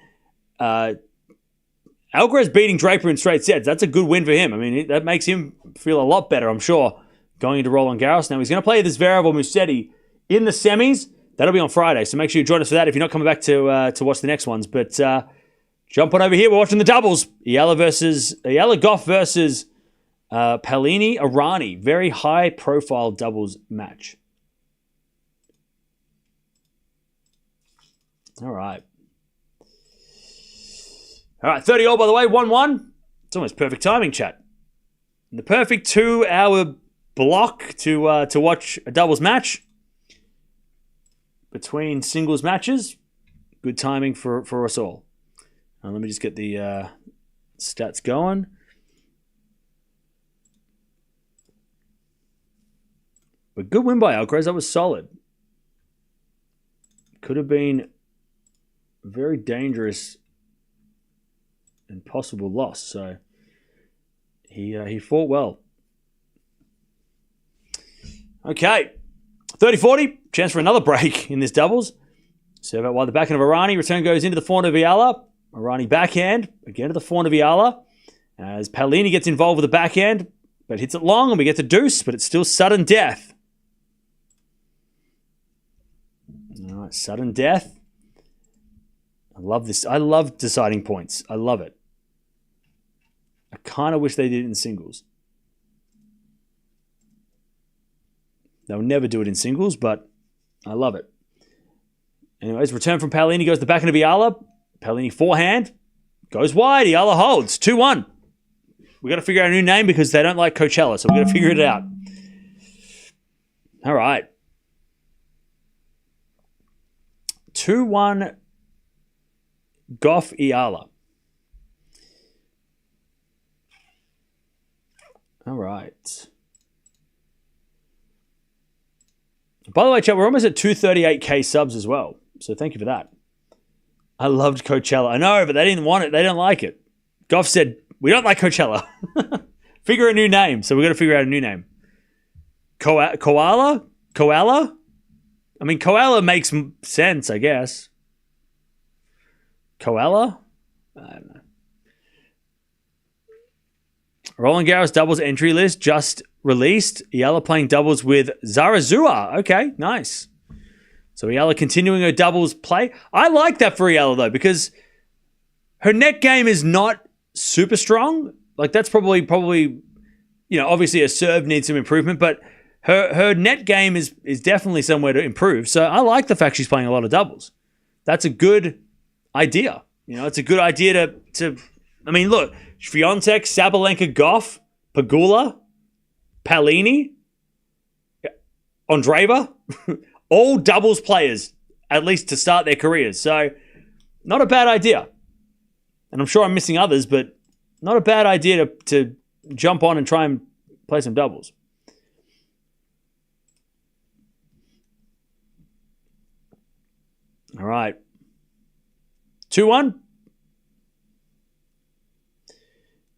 Alcaraz beating Draper in straight sets, that's a good win for him. I mean, that makes him feel a lot better, I'm sure, going into Roland Garros. Now, he's going to play this Zverev or Musetti in the semis. That'll be on Friday, so make sure you join us for that if you're not coming back to watch the next ones. But jump on over here. We're watching the doubles. Eala Gauff versus Paolini Errani. Very high-profile doubles match. All right. 30 all, by the way, 1-1. It's almost perfect timing, chat. The perfect 2-hour block to watch a doubles match between singles matches. Good timing for us all. Let me just get the stats going. But good win by Alcaraz. That was solid. Could have been very dangerous and possible loss. So he fought well. Okay. 30-40. Chance for another break in this doubles. Serve out wide the backhand of Errani. Return goes into the forehand of Eala. Errani backhand. Again to the forehand of Eala. As Paolini gets involved with the backhand. But hits it long and we get to deuce. But it's still sudden death. All right. Sudden death. I love this. I love deciding points. I love it. I kind of wish they did it in singles. They'll never do it in singles, but I love it. Anyways, return from Paolini goes to the backhand of Eala. Paolini forehand. Goes wide. Eala holds. 2-1. We got to figure out a new name because they don't like Coachella, so we've got to figure it out. All right. 2-1 Gauff Eala. All right. By the way, chat, we're almost at 238k subs as well. So thank you for that. I loved Coachella. I know, but they didn't want it. They didn't like it. Gauff said, we don't like Coachella. Figure a new name. So we've got to figure out a new name. Koala? Koala? I mean, koala makes sense, I guess. Koala? I don't know. Roland Garros doubles entry list just released. Eala playing doubles with Zarazua. Okay, nice. So Eala continuing her doubles play. I like that for Eala, though, because her net game is not super strong. Like, that's probably, you know, obviously her serve needs some improvement, but her net game is definitely somewhere to improve. So I like the fact she's playing a lot of doubles. That's a good idea. You know, it's a good idea to I mean, look, Swiatek, Sabalenka, Gauff, Pegula, Paolini, Andreeva, all doubles players, at least to start their careers. So, not a bad idea. And I'm sure I'm missing others, but not a bad idea to jump on and try and play some doubles. All right. 2-1.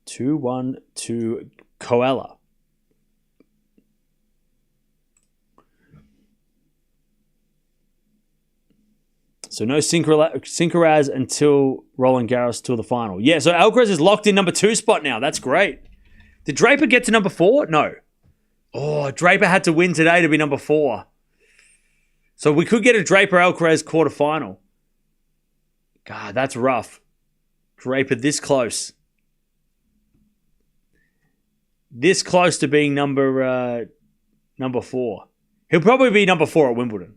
2-1 to Koala. So no Synchroaz until Roland Garros till the final. Yeah, so Alcaraz is locked in number 2 spot now. That's great. Did Draper get to number 4? No. Oh, Draper had to win today to be number 4. So we could get a Draper-Alcaraz quarterfinal. God, that's rough. Draper this close. This close to being number 4. He'll probably be number 4 at Wimbledon.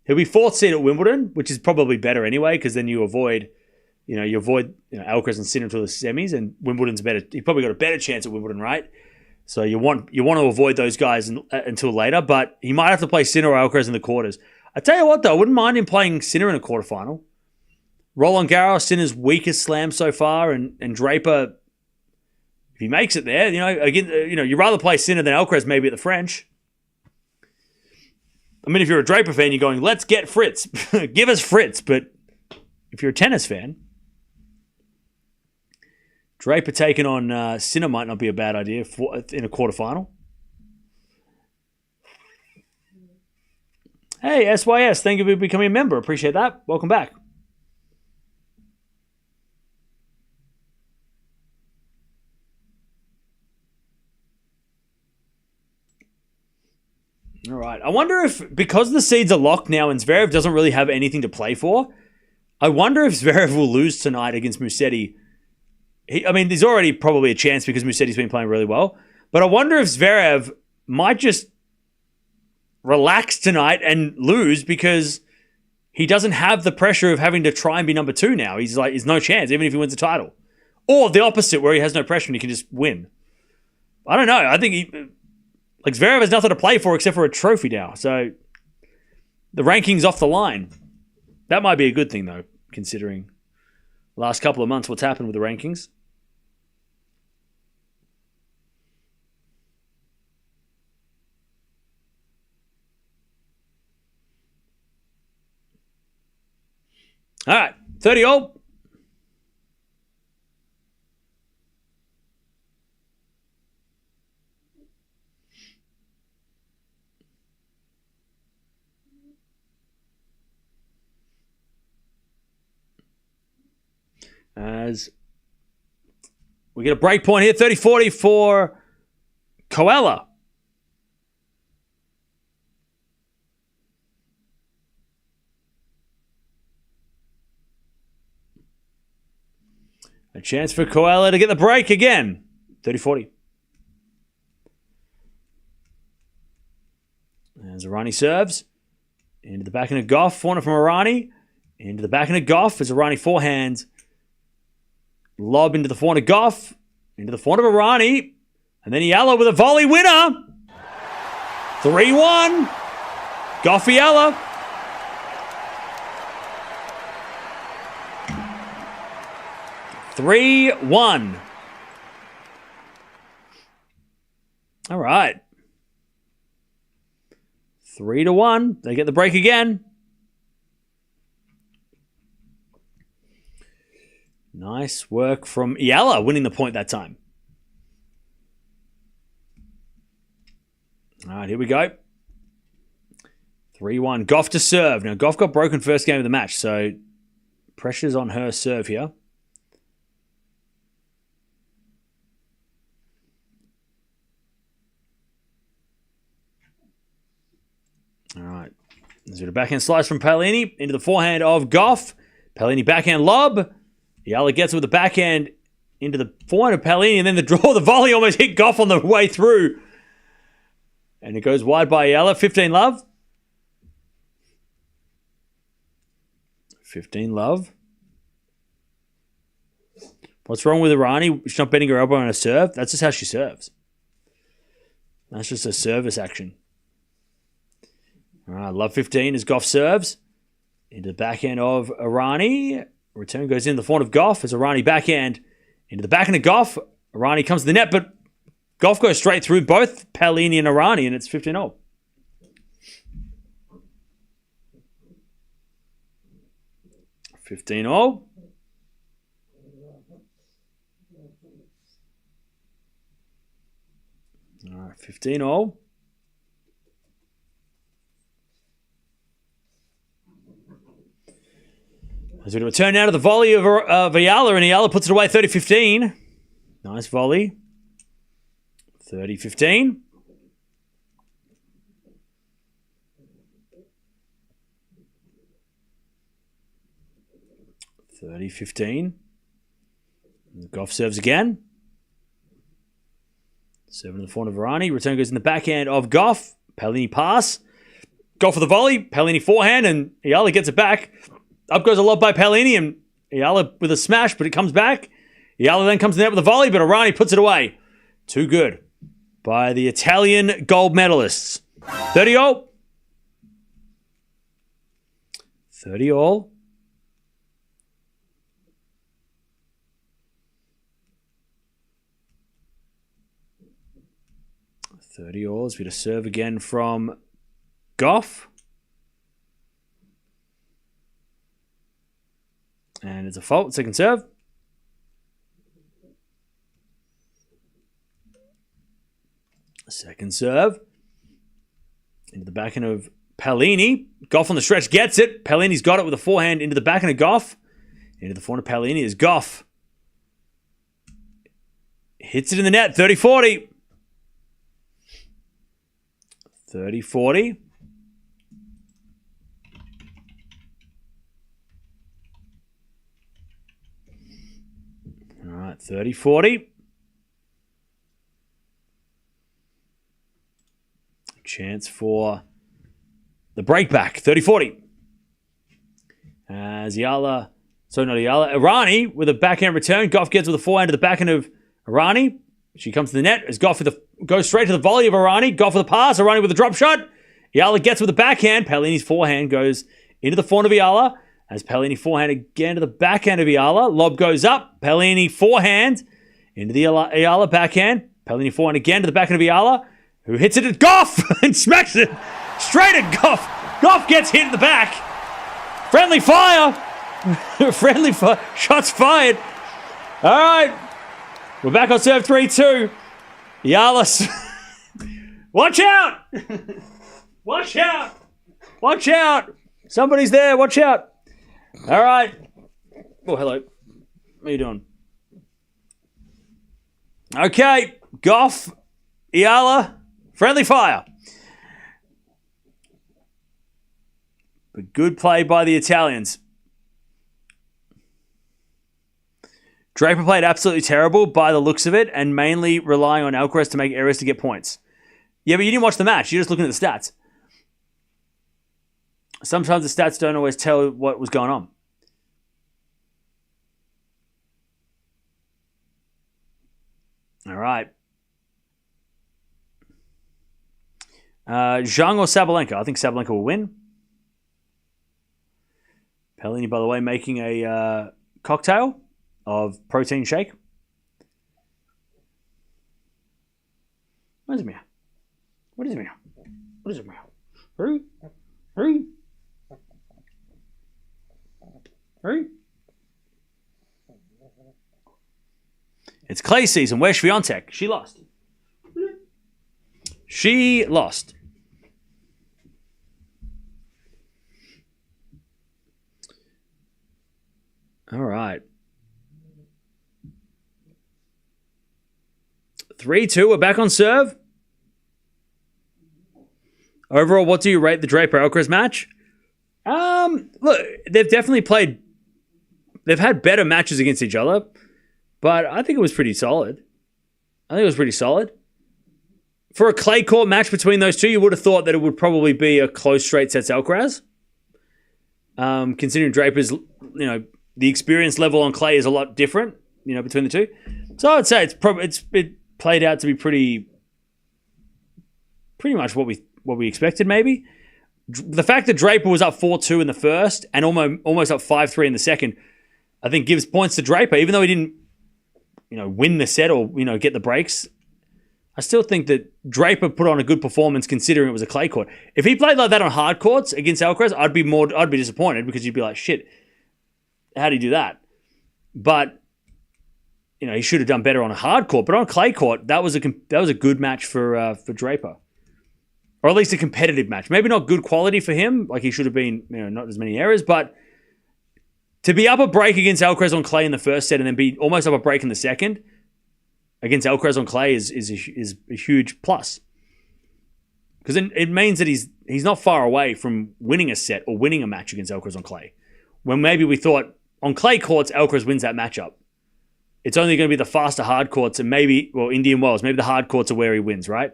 He'll be 4th seed at Wimbledon, which is probably better anyway, because then you avoid Alcaraz and Sinner until the semis, and Wimbledon's better. He probably got a better chance at Wimbledon, right? So you want to avoid those guys until later, but he might have to play Sinner or Alcaraz in the quarters. I tell you what, though, I wouldn't mind him playing Sinner in a quarterfinal. Roland Garros, Sinner's weakest slam so far, and Draper, if he makes it there, again, you'd rather play Sinner than Alcaraz maybe at the French. I mean, if you're a Draper fan, you're going, let's get Fritz. Give us Fritz. But if you're a tennis fan, Draper taking on Sinner might not be a bad idea in a quarterfinal. Hey, SYS, thank you for becoming a member. Appreciate that. Welcome back. All right. I wonder if, because the seeds are locked now and Zverev doesn't really have anything to play for, I wonder if Zverev will lose tonight against Musetti. There's already probably a chance because Musetti's been playing really well. But I wonder if Zverev might just relax tonight and lose because he doesn't have the pressure of having to try and be number 2 now. He's no chance, even if he wins the title. Or the opposite, where he has no pressure and he can just win. I don't know. I think Zverev has nothing to play for except for a trophy now. So the ranking's off the line. That might be a good thing, though, considering the last couple of months what's happened with the rankings. All right, 30 all. As we get a break point here, 30-40 for Coella. A chance for Coella to get the break again. 30-40. As Errani serves. Into the backhand of Gauff. Forehand from Errani. Into the backhand of Gauff as Errani forehand. Lob into the forehand of Gauff. Into the forehand of Errani. And then Eala with a volley winner. 3-1. Gauff Eala. Three, 1. All right. 3-1. They get the break again. Nice work from Eala, winning the point that time. All right, here we go. 3-1. Gauff to serve. Now, Gauff got broken first game of the match, so pressure's on her serve here. All right. There's a backhand slice from Paolini into the forehand of Gauff. Paolini backhand lob. Eala gets it with the backhand into the forehand of Paolini, and then the draw, the volley almost hit Gauff on the way through. And it goes wide by Eala. 15 love. 15 love. What's wrong with Errani? She's not bending her elbow on a serve. That's just how she serves. That's just a service action. All right, love 15 as Gauff serves. Into the backhand of Errani. Return goes in the forehand of Gauff as Errani backhand. Into the backhand of Gauff. Errani comes to the net, but Gauff goes straight through both Paolini and Errani, and it's 15-0. All right, 15-0. As we return now to the volley of Eala, and Eala puts it away 30-15. Nice volley. 30-15. Gauff serves again. Serving to the forehand of Errani. Return goes in the backhand of Gauff. Paolini pass. Gauff for the volley. Paolini forehand, and Eala gets it back. Up goes a lob by Paolini, and Eala with a smash, but it comes back. Eala then comes in there with a volley, but Errani puts it away. Too good by the Italian gold medalists. 30-all. 30-all. 30-all as we to serve again from Gauff. And it's a fault. Second serve. Second serve. Into the backhand of Paolini. Gauff on the stretch gets it. Paolini's got it with a forehand into the backhand of Gauff. Into the forehand of Paolini is Gauff. Hits it in the net. 30-40. 30-40. All right, 30-40. Chance for the breakback. 30-40. As Errani with a backhand return. Gauff gets with a forehand to the backhand of Errani. She comes to the net as Gauff goes straight to the volley of Errani. Gauff with a pass. Errani with a drop shot. Eala gets with the backhand. Paolini's forehand goes into the forehand of Eala. As Paolini forehand again to the backhand of Eala. Lob goes up. Paolini forehand into the Eala backhand. Paolini forehand again to the backhand of Eala, who hits it at Gauff and smacks it straight at Gauff. Gauff gets hit in the back. Friendly fire. Friendly fire. Shots fired. All right. We're back on serve 3-2. Eala. Watch out. Watch out. Watch out. Somebody's there. Watch out. All right. Oh, hello. How you doing? Okay. Gauff. Eala. Friendly fire. But good play by the Italians. Draper played absolutely terrible by the looks of it and mainly relying on Alcaraz to make errors to get points. Yeah, but you didn't watch the match. You're just looking at the stats. Sometimes the stats don't always tell what was going on. All right. Zhang or Sabalenka? I think Sabalenka will win. Paolini, by the way, making a cocktail of protein shake. What is it, Mia? What is it, Mia? What is it, Mia? Hurry. Hurry. Hurry. It's clay season. Where's Swiatek? She lost. She lost. All right. 3-2. We're back on serve. Overall, what do you rate the Draper-Alcaraz match? Look, they've definitely played. They've had better matches against each other, but I think it was pretty solid. For a clay court match between those two, you would have thought that it would probably be a close straight sets Alcaraz. Considering Draper's, the experience level on clay is a lot different, between the two. So I'd say it played out to be pretty much what we expected, maybe. The fact that Draper was up 4-2 in the first and almost up 5-3 in the second, I think gives points to Draper, even though he didn't, win the set or, get the breaks. I still think that Draper put on a good performance considering it was a clay court. If he played like that on hard courts against Alcaraz, I'd be disappointed because you'd be like, shit, how do you do that? But he should have done better on a hard court. But on a clay court, that was a good match for Draper, or at least a competitive match. Maybe not good quality for him, like he should have been, not as many errors, but to be up a break against Alcaraz on clay in the first set and then be almost up a break in the second against Alcaraz on clay is a huge plus. Because it means that he's not far away from winning a set or winning a match against Alcaraz on clay. When maybe we thought on clay courts, Alcaraz wins that matchup. It's only going to be the faster hard courts and Indian Wells. Maybe the hard courts are where he wins, right?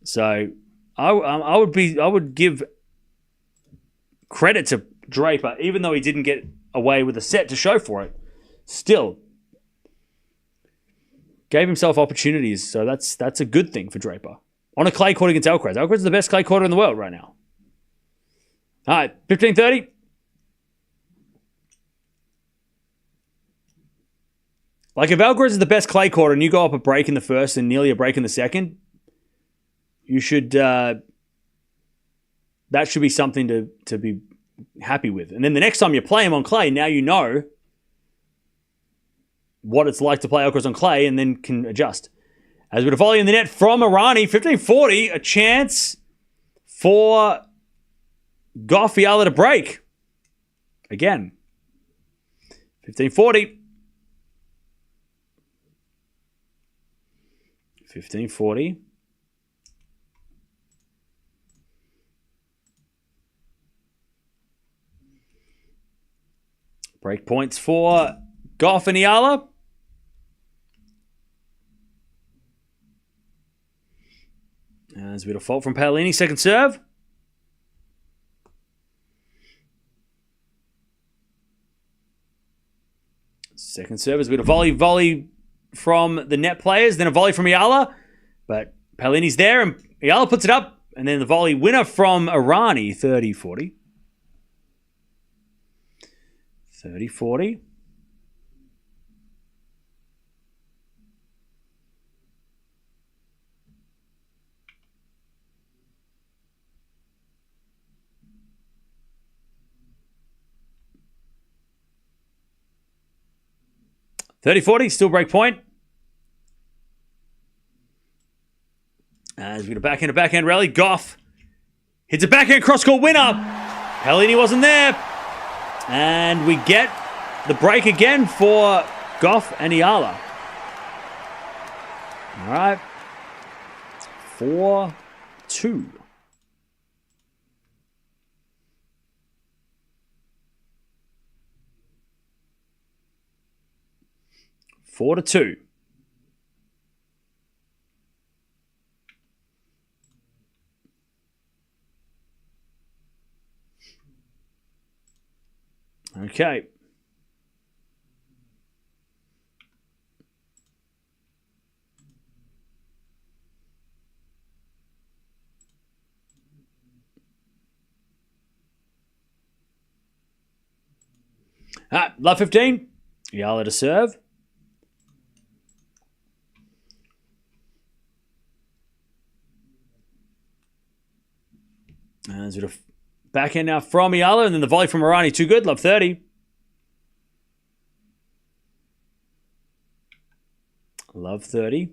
So I would give credit to Draper, even though he didn't get away with a set to show for it. Still, gave himself opportunities, so that's a good thing for Draper. On a clay court against Alcaraz. Alcaraz is the best clay courter in the world right now. All right, 15-30. Like, if Alcaraz is the best clay courter and you go up a break in the first and nearly a break in the second, you should... that should be something to be happy with. And then the next time you play him on clay, now you know what it's like to play Alcaraz on clay and then can adjust. As with a volley in the net from Errani, 15-40, a chance for Gauff Eala to break. Again. 15-40. 15-40. Break points for Gauff and Eala. There's a bit of fault from Paolini. Second serve. Second serve is a bit of volley from the net players. Then a volley from Eala. But Paolini's there and Eala puts it up. And then the volley winner from Errani. 30-40. 30-40. Still break point. As we get a backhand rally. Gauff hits a backhand cross-court winner. Paolini wasn't there. And we get the break again for Gauff and Eala. All right. 4-2. Okay. Love 15. Eala to serve. Sort of backhand now from Eala, and then the volley from Errani. Too good. Love 30. Love 30.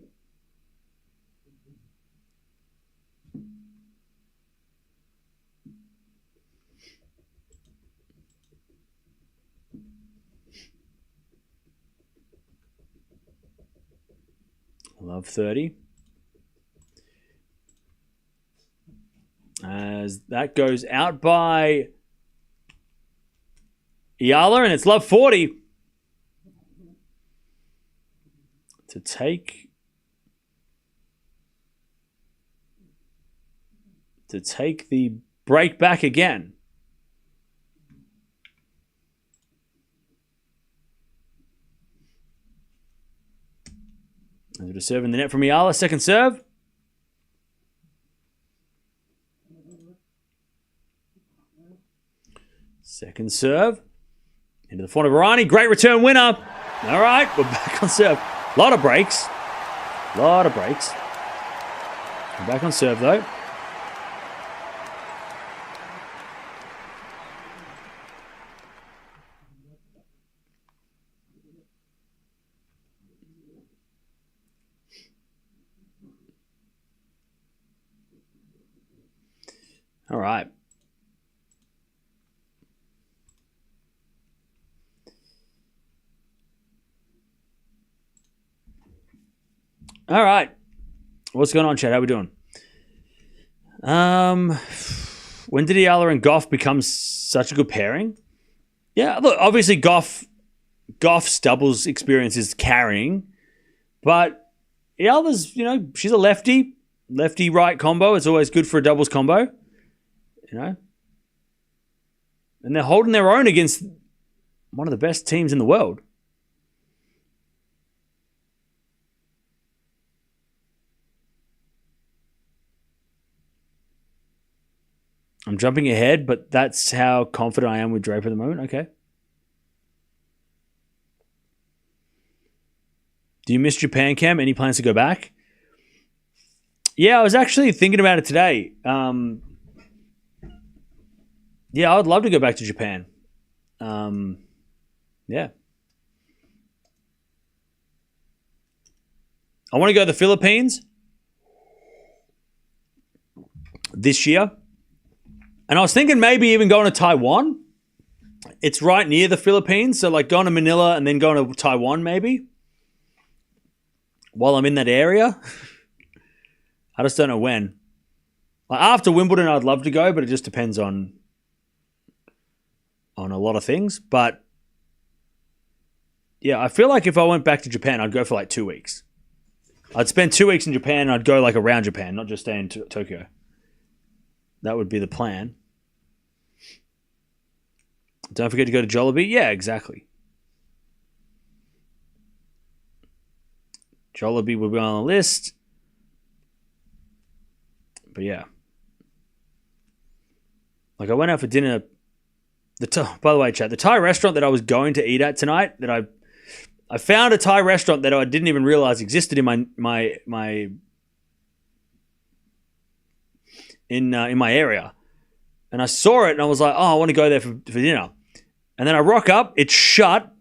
Love 30. As that goes out by Eala, and it's love 40 to take the break back again. As a serve in the net from Eala, second serve. Second serve. Into the front of Errani. Great return winner. All right, we're back on serve. A lot of breaks. We're back on serve, though. All right. All right. What's going on, Chad? How we doing? When did Eala and Gauff become such a good pairing? Yeah, look, obviously Gauff's doubles experience is carrying, but Eala's, she's a lefty right combo. It's always good for a doubles combo, and they're holding their own against one of the best teams in the world. I'm jumping ahead, but that's how confident I am with Draper at the moment. Okay. Do you miss Japan, Cam? Any plans to go back? Yeah, I was actually thinking about it today. Yeah, I would love to go back to Japan. Yeah. I want to go to the Philippines this year. And I was thinking maybe even going to Taiwan. It's right near the Philippines. So like going to Manila and then going to Taiwan maybe. While I'm in that area. I just don't know when. Like after Wimbledon, I'd love to go, but it just depends on a lot of things. But yeah, I feel like if I went back to Japan, I'd go for like 2 weeks. I'd spend 2 weeks in Japan and I'd go like around Japan, not just stay in Tokyo. That would be the plan. Don't forget to go to Jollibee. Yeah, exactly. Jollibee will be on the list. But yeah. Like I went out for dinner. By the way, chat, the Thai restaurant that I was going to eat at tonight, that I found a Thai restaurant that I didn't even realize existed in my area. And I saw it and I was like, oh, I want to go there for dinner. And then I rock up, it's shut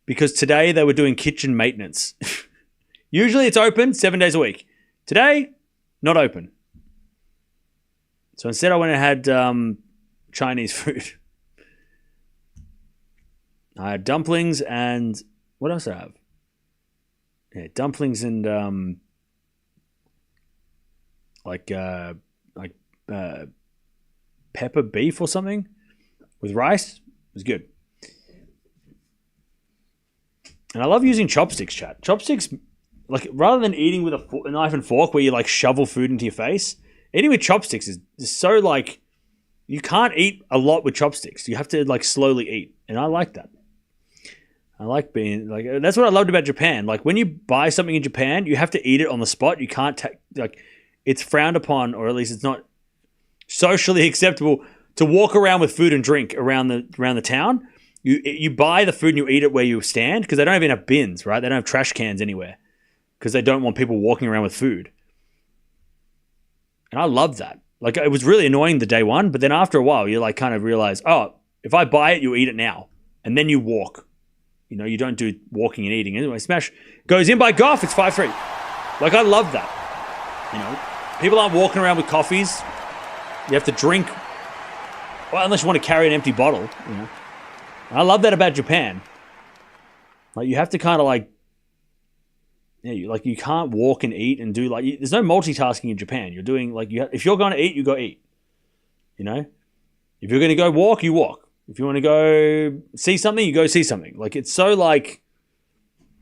because today they were doing kitchen maintenance. Usually it's open 7 days a week. Today, not open. So instead I went and had Chinese food. I had dumplings and what else did I have? Yeah, dumplings and pepper beef or something with rice. It was good. And I love using chopsticks, chat. Chopsticks, like rather than eating with a knife and fork where you like shovel food into your face, eating with chopsticks is so like, you can't eat a lot with chopsticks. You have to like slowly eat. And I like that. I like being like, that's what I loved about Japan. Like when you buy something in Japan, you have to eat it on the spot. You can't it's frowned upon, or at least it's not socially acceptable to walk around with food and drink around the town. You buy the food and you eat it where you stand because they don't even have bins, right? They don't have trash cans anywhere because they don't want people walking around with food. And I love that. Like it was really annoying the day one, but then after a while you like kind of realize, oh, if I buy it, you eat it now and then you walk. You know, you don't do walking and eating. Anyway, smash goes in by Gauff. It's 5-3. Like I love that. You know, people aren't walking around with coffees. You have to drink. Well, unless you want to carry an empty bottle, you know. And I love that about Japan. Like you have to kind of like, yeah, you can't walk and eat and do like. There's no multitasking in Japan. You're doing like if you're going to eat, you go eat. You know, if you're going to go walk, you walk. If you want to go see something, you go see something. Like it's so like,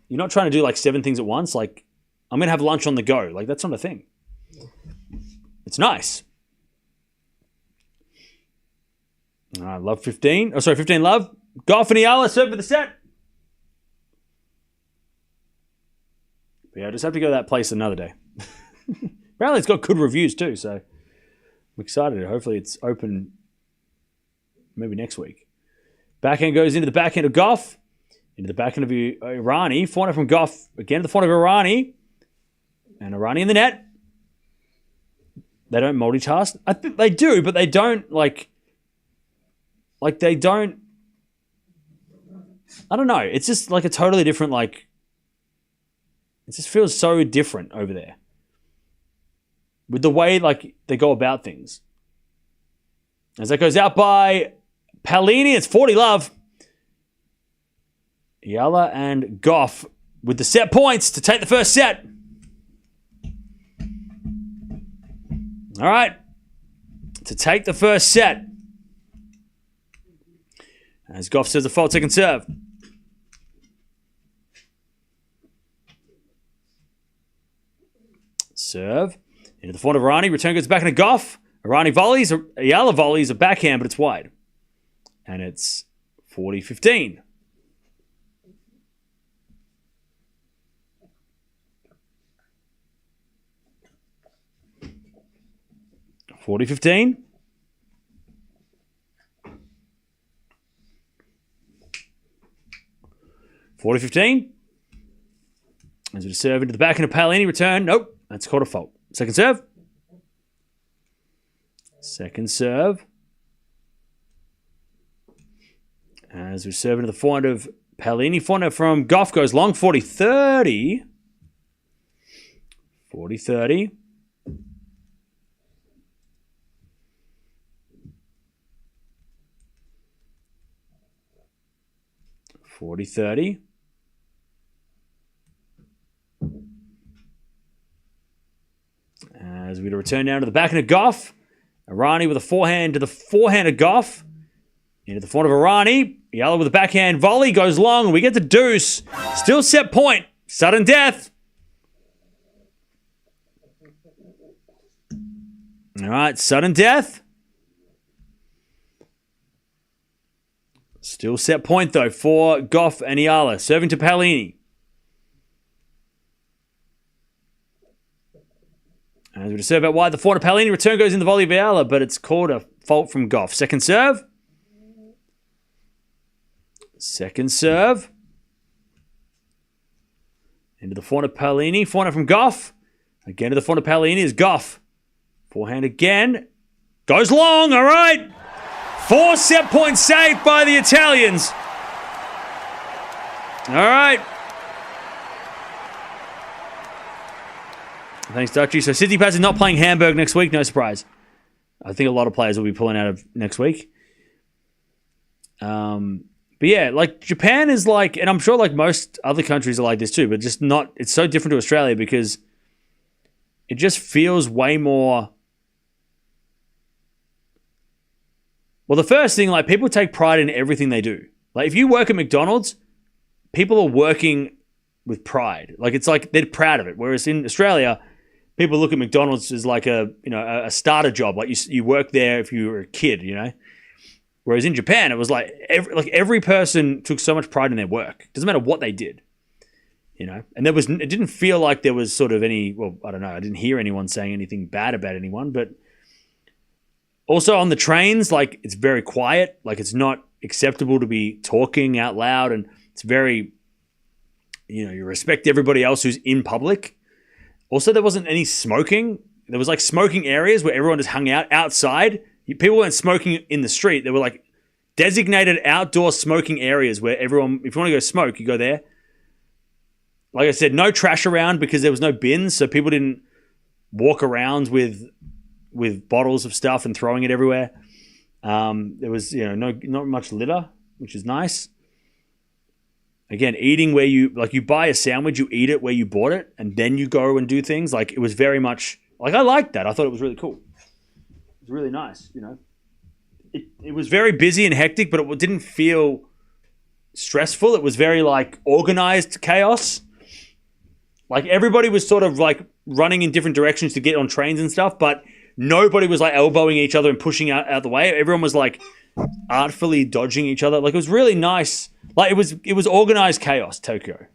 you're not trying to do like 7 things at once. Like I'm going to have lunch on the go. Like that's not a thing. It's nice. I love 15. Oh, sorry, 15 love. Gauff and Eala serve for the set. But yeah, I just have to go to that place another day. Apparently it's got good reviews too, so I'm excited. Hopefully it's open maybe next week. Backhand goes into the backhand of Gauff. Into the backhand of Errani. Forehand from Gauff. Again to the forehand of Errani. And Errani in the net. They don't multitask. I think they do, but they don't like they don't. I don't know. It's just like a totally different like. It just feels so different over there. With the way like they go about things. As that goes out by Paolini, it's 40 love. Eala and Gauff with the set points to take the first set. All right. To take the first set. As Gauff says a fault second serve. Serve. Into the forehand of Errani. Return goes back into Gauff. Errani volleys. Eala volleys a backhand, but it's wide. And it's 40-15. $40-15. $40-15. As we serve into the backhand of Paolini. Return. Nope. That's called a fault. Second serve. Second serve. As we serve into the forehand of Paolini. Forehand from Gauff goes long. 40-30. 40-30. As we return down to the backhand of Gauff. Errani with a forehand to the forehand of Gauff. Into the front of Errani. Eala with a backhand volley goes long. We get the deuce. Still set point. Sudden death. All right, sudden death. Still set point, though, for Gauff and Eala. Serving to Paolini. As we serve out wide, the forehand of Paolini. Return goes in the volley of Eala, but it's called a fault from Gauff. Second serve. Second serve. Into the forehand of Paolini. Forehand from Gauff. Again to the forehand of Paolini is Gauff. Forehand again. Goes long. All right. 4 set points saved by the Italians. All right. Thanks, Dutchy. So Tsitsipas is not playing Hamburg next week. No surprise. I think a lot of players will be pulling out of next week. But yeah, like Japan is like, and I'm sure like most other countries are like this too, but just not, it's so different to Australia because it just feels way more. Well, the first thing, like people take pride in everything they do. Like if you work at McDonald's, people are working with pride. Like it's like they're proud of it. Whereas in Australia, people look at McDonald's as like a starter job. Like you work there if you were a kid, you know. Whereas in Japan, it was like every person took so much pride in their work. Doesn't matter what they did, you know. And it didn't feel like there was sort of any. Well, I don't know. I didn't hear anyone saying anything bad about anyone. But also on the trains, like it's very quiet. Like it's not acceptable to be talking out loud, and it's very, you know, you respect everybody else who's in public. Also, there wasn't any smoking. There was like smoking areas where everyone just hung out outside. People weren't smoking in the street. They were like designated outdoor smoking areas where everyone, if you want to go smoke, you go there. Like I said, no trash around because there was no bins, so people didn't walk around with bottles of stuff and throwing it everywhere. There was, you know, not much litter, which is nice. Again, eating where you buy a sandwich, you eat it where you bought it, and then you go and do things. Like it was very much like I liked that. I thought it was really cool. It was really nice, you know. It was very busy and hectic, but it didn't feel stressful. It was very like organized chaos. Like everybody was sort of like running in different directions to get on trains and stuff, but nobody was like elbowing each other and pushing out the way. Everyone was like artfully dodging each other. Like it was really nice. Like it was organized chaos, Tokyo.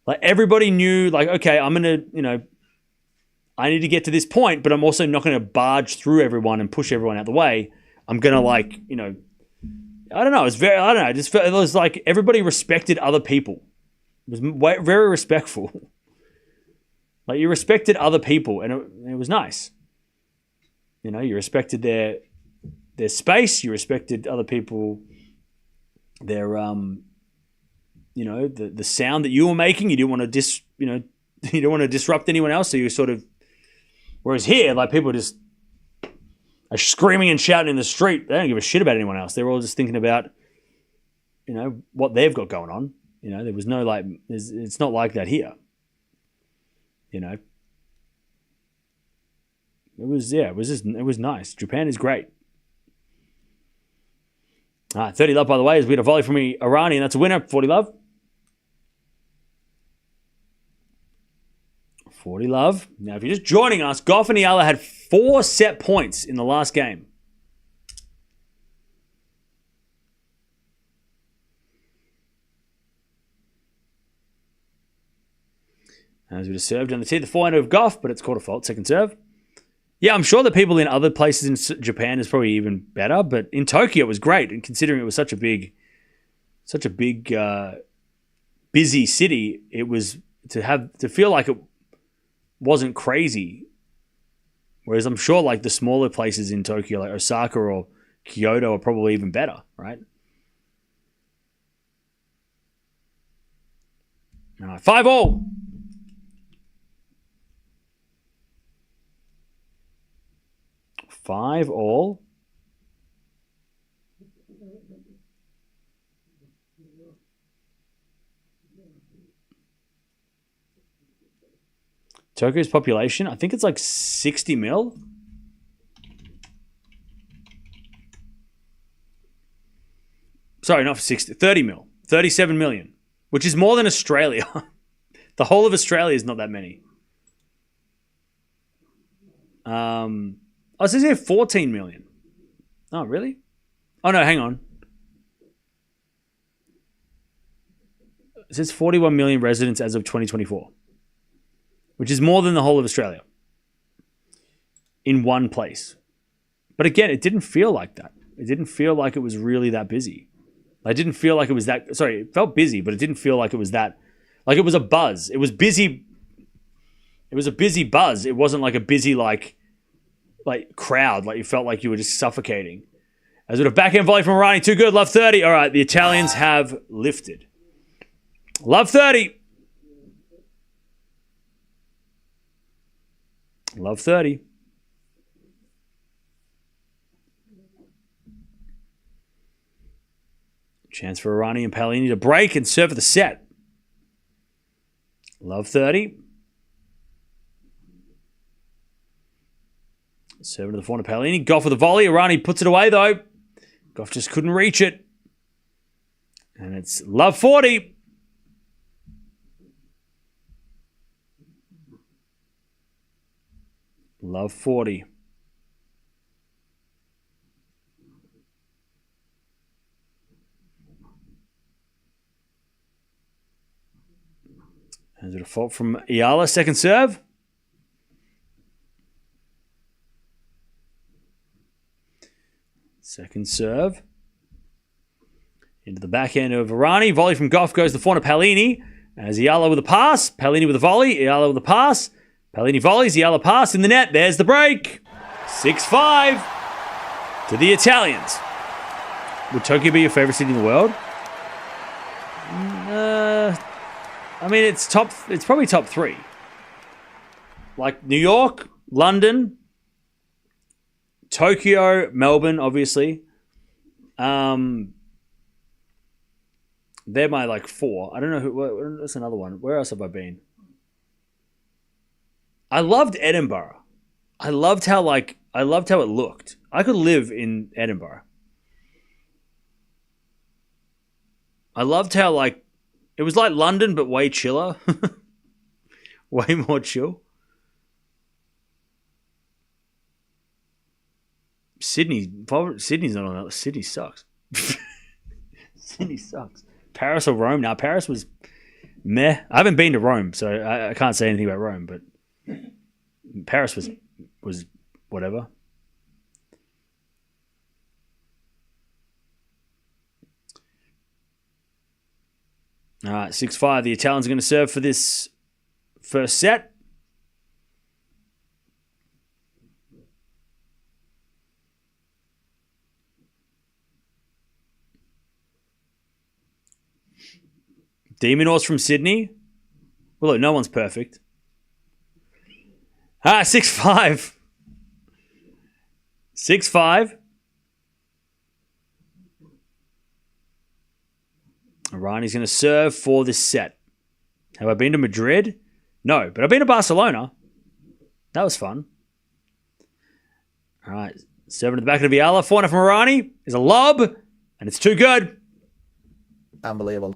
Like everybody knew like, okay, I'm going to, you know, I need to get to this point, but I'm also not going to barge through everyone and push everyone out the way. I'm going to like, you know, I don't know. It just felt, it was like everybody respected other people. It was very respectful. Like you respected other people and it was nice. You know, you respected their space. You respected other people, their, you know, the sound that you were making. You didn't want to you don't want to disrupt anyone else. So you sort of, whereas here, like people just are screaming and shouting in the street. They don't give a shit about anyone else. They're all just thinking about, you know, what they've got going on. You know, there was no like, it's not like that here. You know, it was nice. Japan is great. All right, 30 love, by the way, as we had a volley from Errani, and that's a winner. 40 love. 40 love. Now, if you're just joining us, Gauff and Eala had 4 set points in the last game. As we just served on the tee, the forehand of Gauff, but it's called a fault. Second serve. Yeah, I'm sure the people in other places in Japan is probably even better, but in Tokyo it was great. And considering it was such a big, busy city, it was to feel like it wasn't crazy. Whereas I'm sure like the smaller places in Tokyo, like Osaka or Kyoto, are probably even better, right? right, 5-all. Five all. Tokyo's population, I think it's like 60 mil. Sorry, not for 60, 30 mil. 37 million, which is more than Australia. The whole of Australia is not that many. It says here 14 million. Oh, really? Oh, no, hang on. It says 41 million residents as of 2024, which is more than the whole of Australia in one place. But again, it didn't feel like that. It didn't feel like it was really that busy. I didn't feel like it was that... Sorry, it felt busy, but it didn't feel like it was that... Like it was a buzz. It was busy. It was a busy buzz. It wasn't like a busy, like crowd. Like you felt like you were just suffocating. As with a backhand volley from Errani. Too good. Love 30. All right, the Italians have lifted. Love 30. Love 30. Chance for Errani and Paolini to break and serve for the set. Love 30. Serving to the forehand of Paolini. Gauff with a volley. Errani puts it away though. Gauff just couldn't reach it. And it's love 40. Love 40. There's a fault from Eala. Second serve. Second serve. Into the backhand of Errani. Volley from Gauff goes to the forehand of Paolini. As Eala with a pass. Paolini with a volley. Eala with a pass. Paolini volleys. Eala pass in the net. There's the break. 6-5 to the Italians. Would Tokyo be your favorite city in the world? I mean, it's probably top 3. Like New York, London, Tokyo, Melbourne, obviously. They're my like 4. I don't know what's another one. Where else have I been? I loved Edinburgh. I loved how it looked. I could live in Edinburgh. I loved how it was like London, but way chiller. Way more chill. Sydney's not on that. Sydney sucks. Sydney sucks. Paris or Rome? Now, Paris was meh. I haven't been to Rome, so I can't say anything about Rome, but Paris was whatever. All right, 6-5. The Italians are going to serve for this first set. Demon Horse from Sydney. Well, look, no one's perfect. 6-5. 6-5. Errani's going to serve for this set. Have I been to Madrid? No, but I've been to Barcelona. That was fun. All right, serving to the back of the Eala. Forehand from Errani is a lob, and it's too good.
Unbelievable.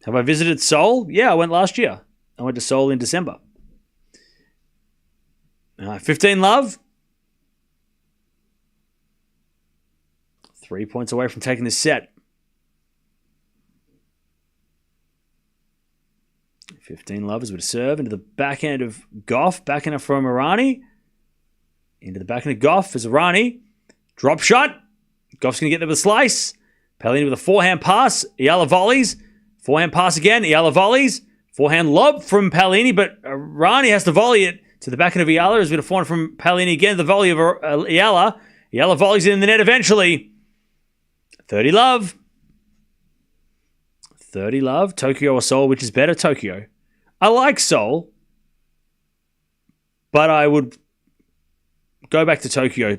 Have I visited Seoul? Yeah, I went last year. I went to Seoul in December. 15 love. 3 points away from taking this set. 15 love is with a serve into the backhand of Gauff. Backhand from Errani. Into the backhand of Gauff is Errani. Drop shot. Gauff's going to get there with a slice. Paolini with a forehand pass. Eala volleys. Forehand pass again. Eala volleys. Forehand lob from Paolini, but Errani has to volley it to the backhand of Eala. Is with a forehand from Paolini again. The volley of Eala. Eala volleys it in the net eventually. 30 love. 30 love. Tokyo or Seoul, which is better? Tokyo. I like Seoul, but I would go back to Tokyo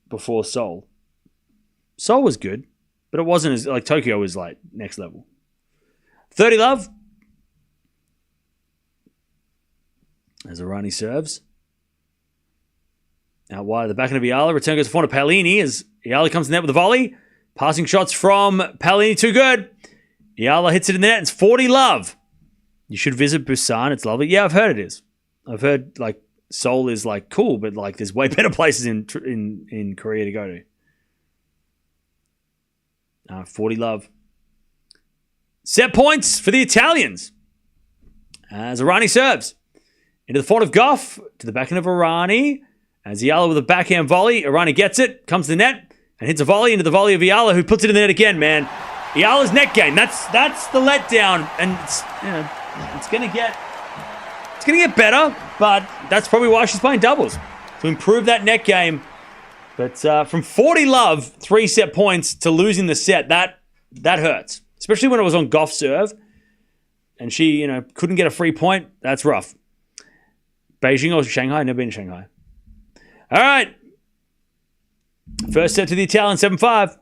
before Seoul. Seoul was good, but it wasn't as like Tokyo was like next level. 30 love. As Errani serves. Out wide at the back of Eala. Return goes to front of Paolini as Eala comes to the net with a volley. Passing shots from Paolini, too good. Eala hits it in the net. It's 40 love. You should visit Busan. It's lovely. Yeah, I've heard it is. I've heard like Seoul is like cool, but like there's way better places in Korea to go to. 40 love. Set points for the Italians. As Errani serves. Into the front of Gauff. To the backhand of Errani. As Eala with a backhand volley. Errani gets it. Comes to the net. And hits a volley into the volley of Eala, who puts it in the net again, man. Eala's net game. That's the letdown. And it's gonna get better, but that's probably why she's playing doubles. To improve that net game. But from 40 love, 3 set points to losing the set, that hurts. Especially when it was on Gauff serve. And she, couldn't get a free point. That's rough. Beijing or Shanghai? Never been to Shanghai. All right. First set to the Italian, 7-5.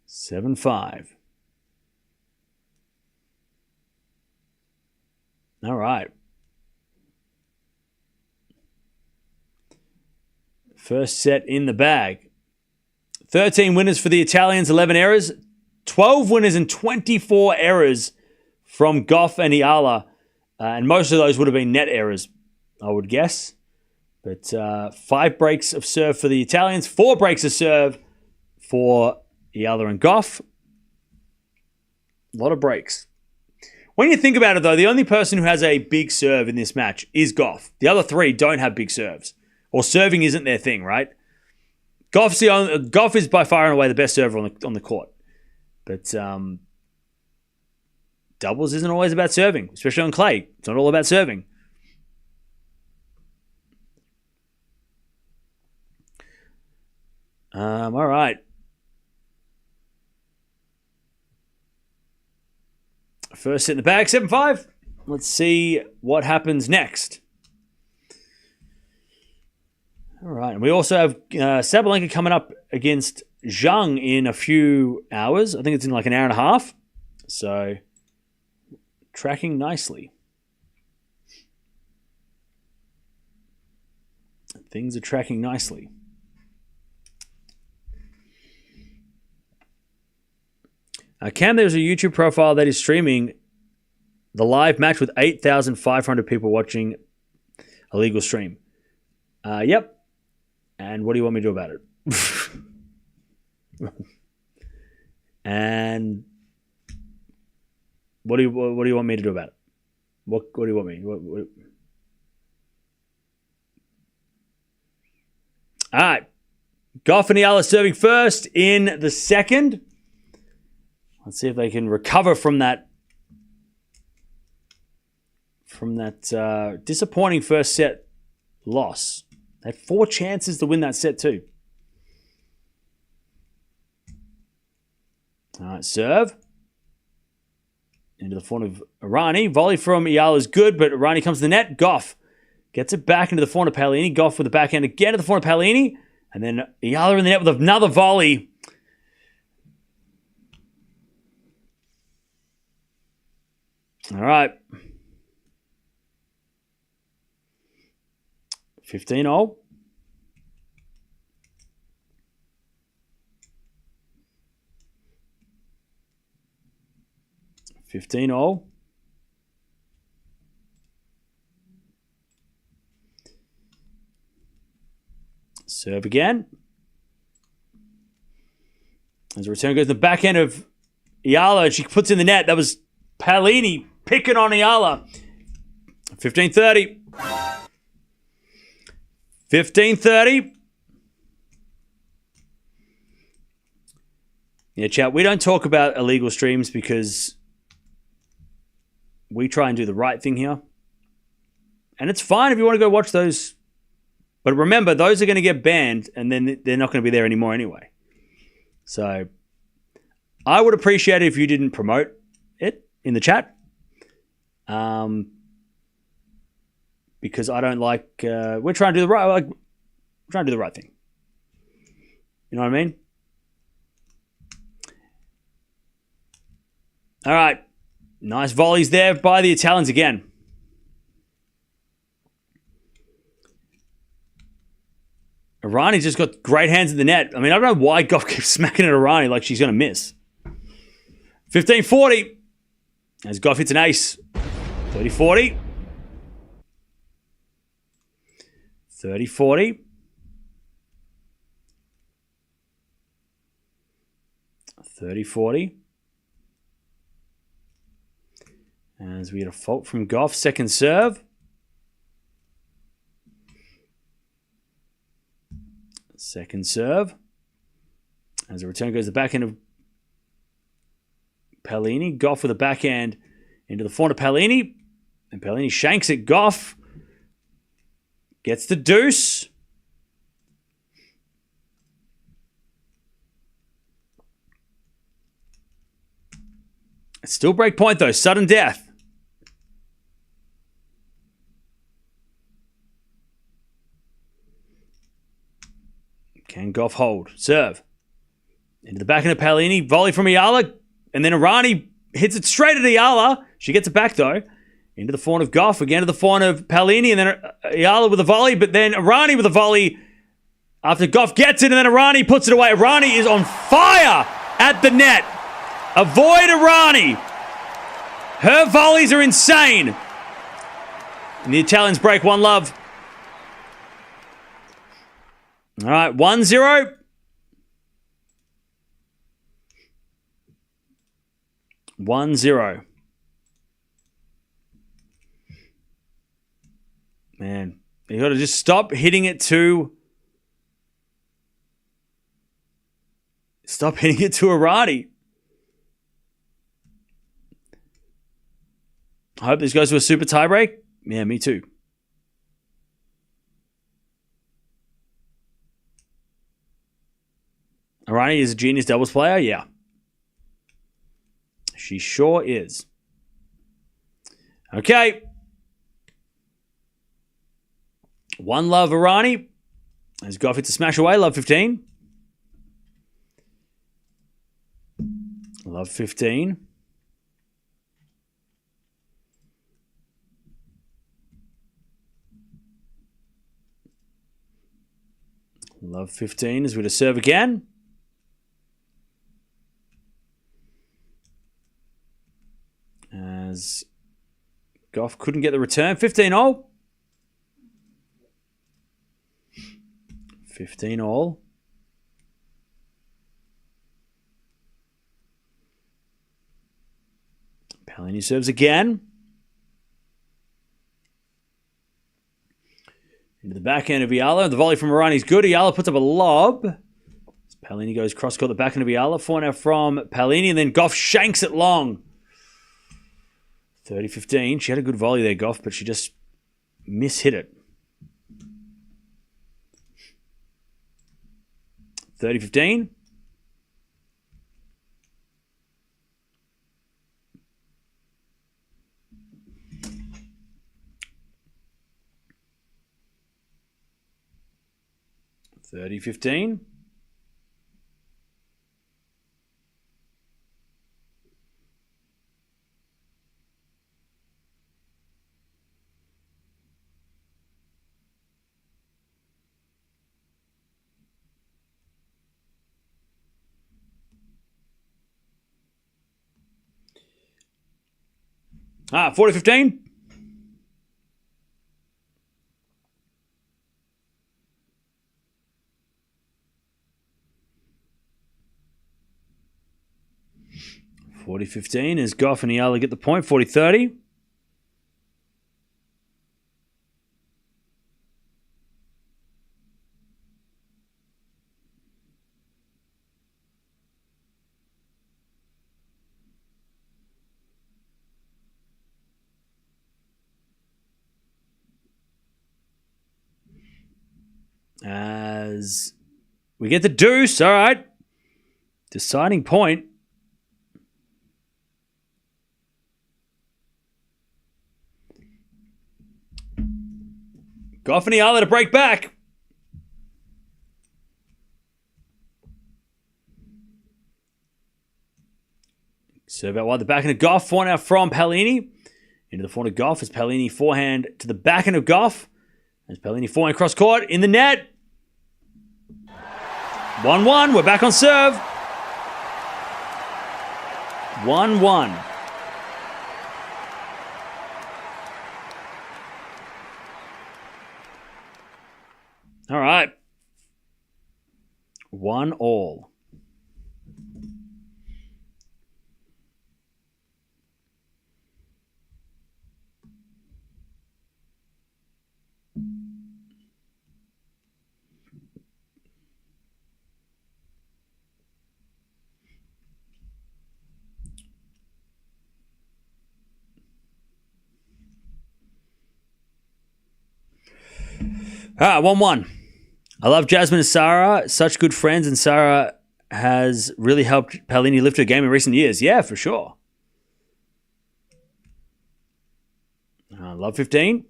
7-5. All right. First set in the bag. 13 winners for the Italians, 11 errors. 12 winners and 24 errors from Gauff and Eala. And most of those would have been net errors, I would guess. But 5 breaks of serve for the Italians, 4 breaks of serve for Eala and Gauff. A lot of breaks. When you think about it, though, the only person who has a big serve in this match is Gauff. The other 3 don't have big serves. Or serving isn't their thing, right? Gauff is by far and away the best server on the court. But doubles isn't always about serving, especially on clay. It's not all about serving. All right. First set in the bag, 7-5. Let's see what happens next. All right. And we also have Sabalenka coming up against Zhang in a few hours. I think it's in like an hour and a half. So, tracking nicely. Things are tracking nicely. Cam, there's a YouTube profile that is streaming the live match with 8,500 people watching a legal stream. Yep. And what do you want me to do about it? And what do you want me to do about it? What do you want me? What? All right. Gauff and Eala serving first in the second. Let's see if they can recover from that disappointing first set loss. They had 4 chances to win that set too. All right, serve. Into the front of Errani. Volley from Eala is good, but Errani comes to the net. Gauff gets it back into the front of Paolini. Gauff with the backhand again to the front of Paolini. And then Eala in the net with another volley. All right. 15-0. Serve again. As the return goes to the backhand of Eala, she puts in the net. That was Paolini picking on Eala. 15-30. 15-30. Yeah, chat, we don't talk about illegal streams because we try and do the right thing here. And it's fine if you want to go watch those. But remember, those are going to get banned and then they're not going to be there anymore anyway. So I would appreciate it if you didn't promote it in the chat. Because I don't like. We're trying to do the right. We're trying to do the right thing. You know what I mean? All right. Nice volleys there by the Italians again. Errani just got great hands in the net. I mean, I don't know why Gauff keeps smacking at Errani like she's going to miss. 15-40. As Gauff hits an ace. 30-40. 30-40. 30-40. As we get a fault from Gauff. Second serve. Second serve. As the return goes to the backhand of Paolini. Gauff with a backhand into the forehand of Paolini. And Paolini shanks it. Gauff gets the deuce. Still break point though. Sudden death. Can Gauff hold? Serve. Into the backhand of Paolini. Volley from Eala. And then Errani hits it straight at Eala. She gets it back though. Into the forehand of Gauff. Again to the forehand of Paolini. And then Eala with a volley. But then Errani with a volley. After Gauff gets it. And then Errani puts it away. Errani is on fire at the net. Avoid Errani. Her volleys are insane. And the Italians break 1-love. All right, 1-0. Man, you got to just stop hitting it to... Stop hitting it to Errani. I hope this goes to a super tiebreak. Yeah, me too. Errani is a genius doubles player? Yeah. She sure is. Okay. 1-love Errani. As Gauff hits a smash away. Love 15. Love 15. Love 15 as we to serve again. As Gauff couldn't get the return. 15-all. 15-all. Paolini serves again. Into the backhand of Eala. The volley from Errani is good. Eala puts up a lob. Paolini goes cross-court, the backhand of Eala. Forehand from Paolini, and then Gauff shanks it long. 30-15. She had a good volley there, Gauff, but she just mishit it. 30-15. $30-15. Ah, 40-15. $40-15 as Gauff and Eala get the point. 40-30. As we get the deuce. All right. Deciding point. Gauff and Eala to break back. Serve out wide the backhand of Gauff. Forehand out from Paolini. Into the forehand of Gauff as Paolini forehand to the backhand of Gauff. As Paolini forehand cross court in the net. 1-1. We're back on serve. 1-1. All right. 1-1. All right, 1-1. I love Jasmine and Sara. Such good friends, and Sara has really helped Paolini lift her game in recent years. Yeah, for sure. Love 15.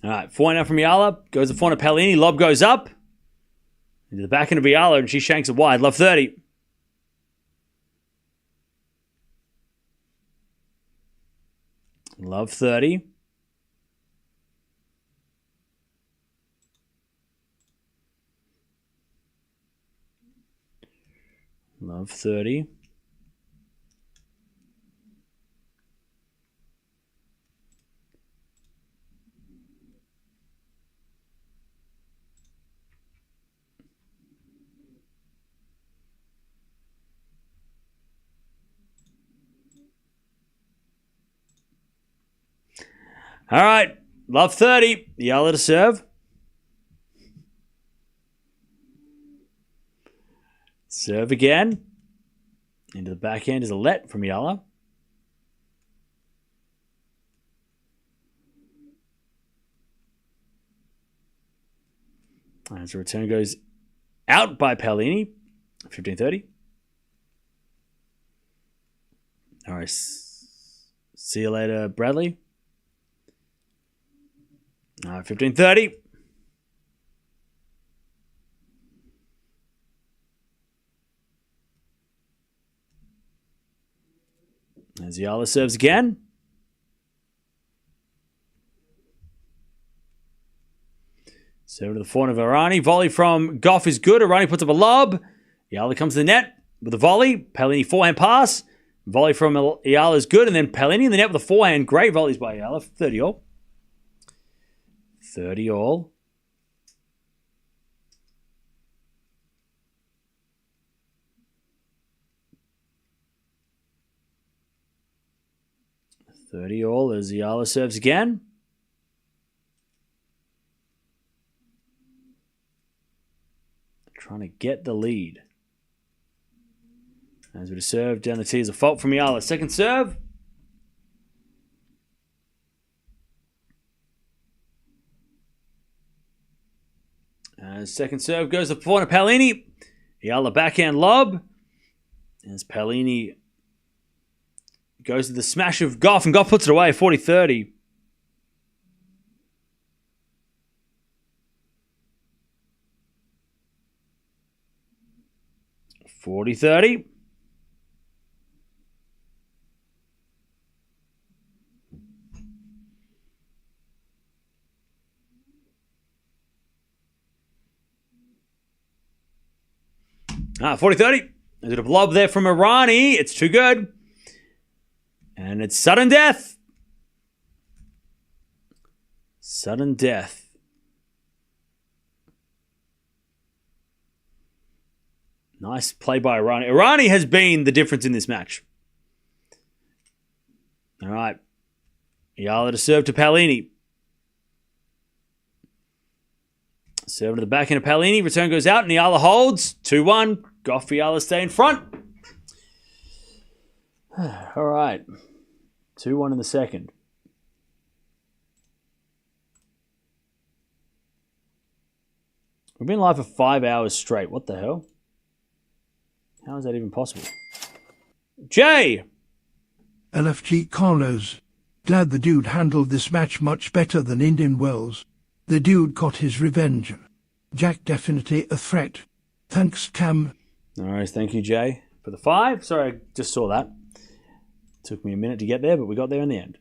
All right, forehand out from Eala. Goes the forehand of Paolini. Lob goes up. Into the backhand of Eala, and she shanks it wide. Love 30. Love 30. Love 30. All right, love 30. Eala to serve. Serve again. Into the backhand is a let from Eala. As the return goes out by Paolini. 15-30. All right. See you later, Bradley. 15-30. As Eala serves again. Serve to the forehand of Errani. Volley from Gauff is good. Errani puts up a lob. Eala comes to the net with a volley. Paolini forehand pass. Volley from Eala is good. And then Paolini in the net with a forehand. Great volleys by Eala. 30-all. 30-all. As Eala serves again. Trying to get the lead. As we serve down the tee is a fault from Eala. Second serve. Second serve goes to the forehand of Paolini. Eala backhand lob. As Paolini goes to the smash of Gauff, and Gauff puts it away, 40-30. (40-30). Ah, 40-30. There's a lob there from Errani. It's too good. And it's sudden death. Sudden death. Nice play by Errani. Errani has been the difference in this match. All right. Eala to serve to Paolini. Serve to the backhand of Paolini. Return goes out, and Eala holds. 2-1. Gauff, Eala stay in front. All right. 2-1 in the second. We've been live for 5 hours straight. What the hell? How is that even possible? Jay!
LFG Carlos. Glad the dude handled this match much better than Indian Wells. The dude got his revenge. Jack definitely a threat. Thanks, Cam.
All right, thank you, Jay, for the 5. Sorry, I just saw that. Took me a minute to get there, but we got there in the end.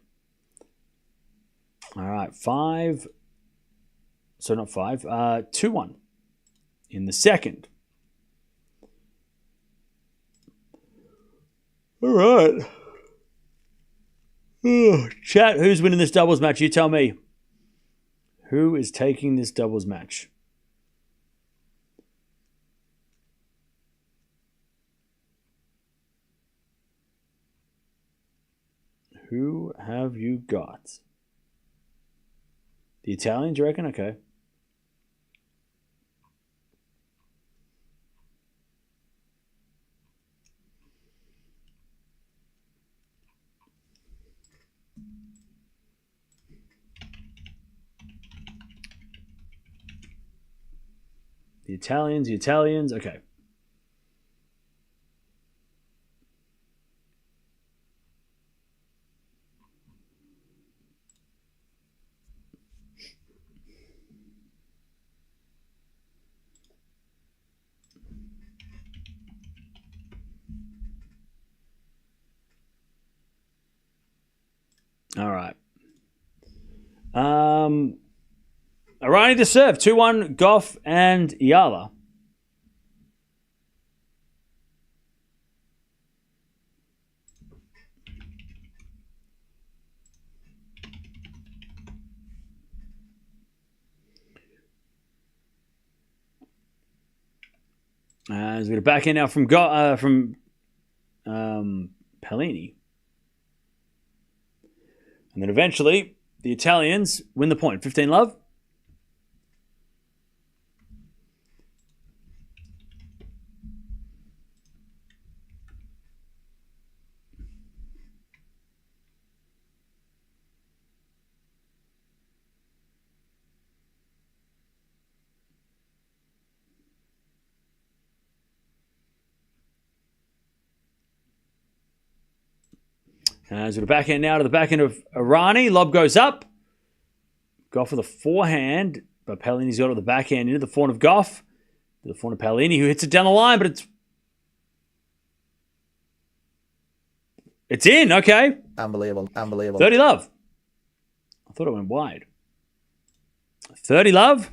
All right, 5. So not 5. 2-1 in the second. All right. Oh, chat, who's winning this doubles match? You tell me. Who is taking this doubles match? Who have you got? The Italians, you reckon? Okay. The Italians, okay. All right. Errani to serve. 2-1, Gauff and Eala. As we get a back in now from Paolini. And then eventually, the Italians win the point. 15 love. As we the backhand now to the backhand of Errani. Lob goes up. Gauff with a forehand, but Paolini's got it with the backhand into the forehand of Gauff. To the forehand of Paolini, who hits it down the line, but it's in. Okay.
Unbelievable.
30 love. I thought it went wide. 30 love.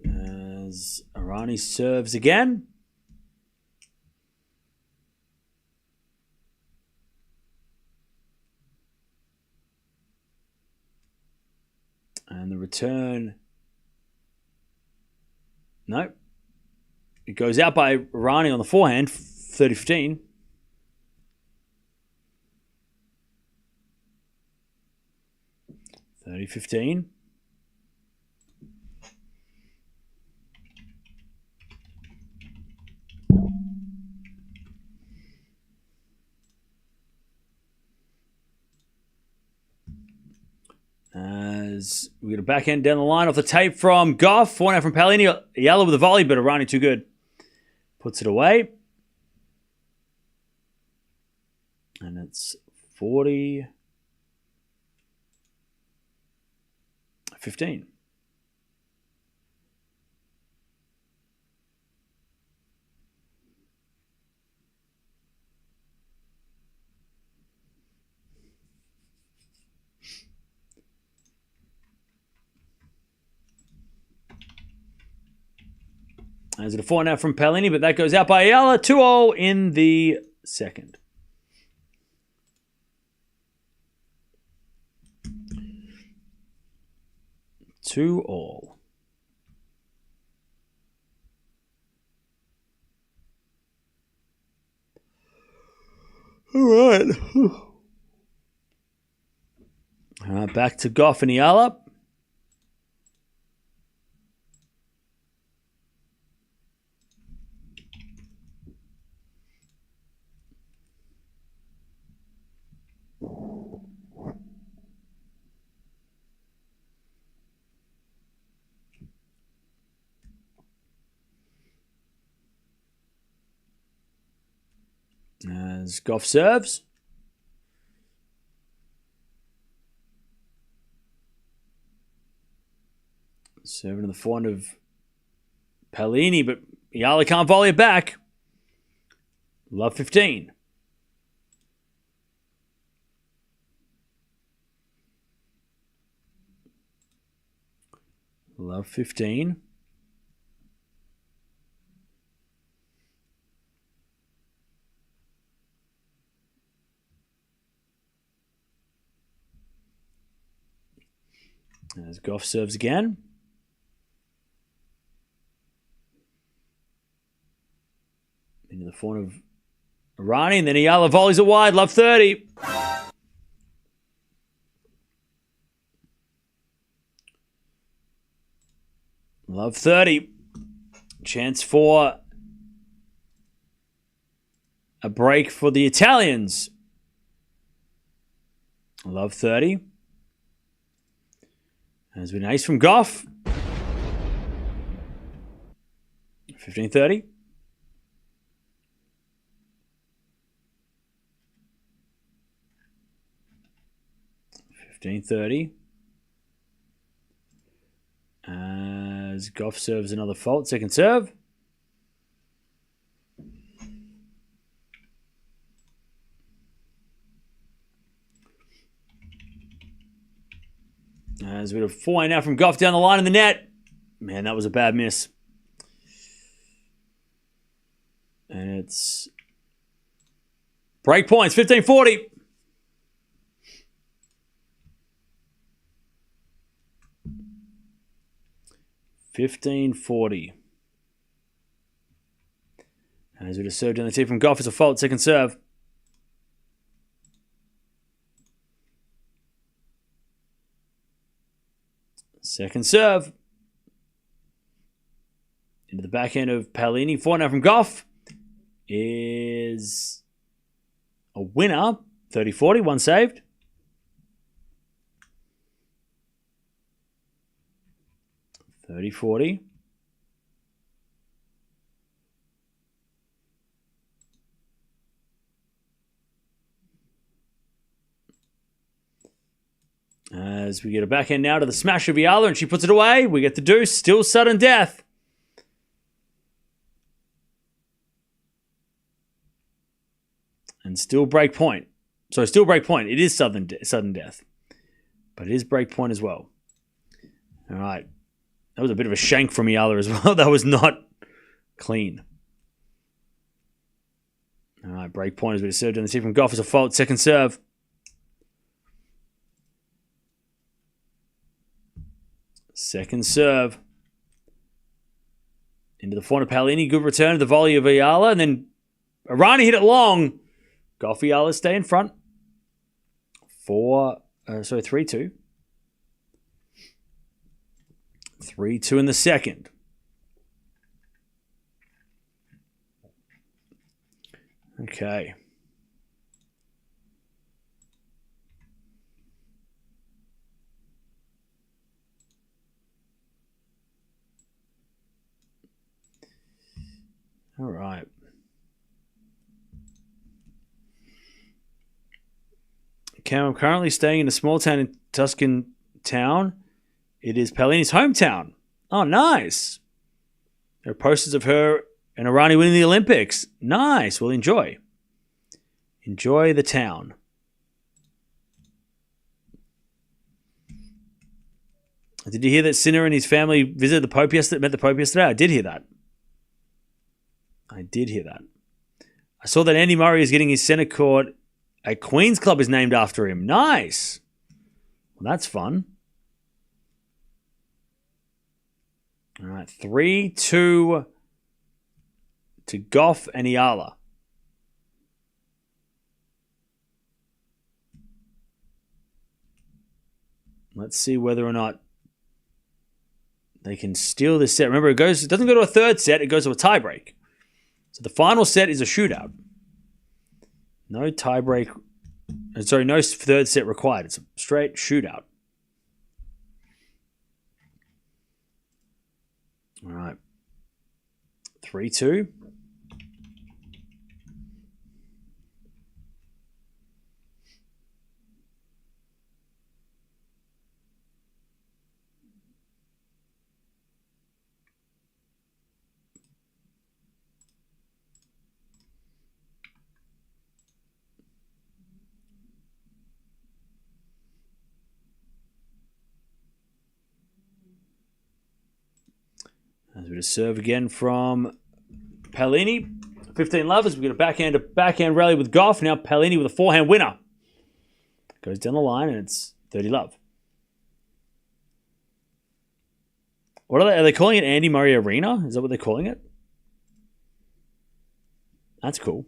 As Errani serves again. And the return. No. It goes out by Errani on the forehand. 30-15. $30-15. As we get a backhand down the line off the tape from Gauff. Forehand from Paolini. Eala with a volley, but Errani too good. Puts it away. And it's 40-15. As a forehand now from Paolini, but that goes out by Eala. 2-0 in the second. Two all. All right, back to Gauff and Eala. As Gauff serves. Serving to the forehand of Paolini, but Eala can't volley it back. Love 15. Love 15. As Gauff serves again. Into the forehand of Errani, and then Eala volleys it wide. Love 30. Love 30. Chance for a break for the Italians. Love 30. Has been an ace from Gauff. 15-30. 15-30. As Gauff serves another fault. Second serve. As we have 4 now from Gauff down the line in the net. Man, that was a bad miss. And it's break points, 15-40. As we just served down the tee from Gauff, it's a fault. Second serve. Second serve. Into the backhand of Paolini. 4 now from Gauff. Is a winner. 30-40. One saved. $30-40. As we get a backhand now to the smash of Eala, and she puts it away. We get the deuce. Still sudden death. And still break point. So still break point. It is sudden death. But it is break point as well. All right. That was a bit of a shank from Eala as well. That was not clean. All right. Break point as we served on the tee from Gauff as a fault. Second serve. Second serve. Into the forehand of Paolini. Good return to the volley of Eala. And then Errani hit it long. Gauff, Eala stay in front. 3-2. 3-2 in the second. Okay. All right. I'm currently staying in a small town in Tuscan town. It is Paolini's hometown. Oh, nice. There are posters of her and Errani winning the Olympics. Nice. Well, enjoy. Enjoy the town. Did you hear that Sinner and his family visited the Pope yesterday? Met the Pope yesterday? I did hear that. I saw that Andy Murray is getting his centre court at Queen's Club is named after him. Nice. Well, that's fun. All right, 3-2 to Gauff and Eala. Let's see whether or not they can steal this set. Remember, it doesn't go to a third set, it goes to a tiebreak. So the final set is a shootout. No tiebreak. Sorry, no third set required. It's a straight shootout. All right. 3-2. As we just serve again from Paolini. 15 love as we get a backhand rally with Gauff. Now Paolini with a forehand winner. Goes down the line and it's 30 love. What are they? Are they calling it Andy Murray Arena? Is that what they're calling it? That's cool.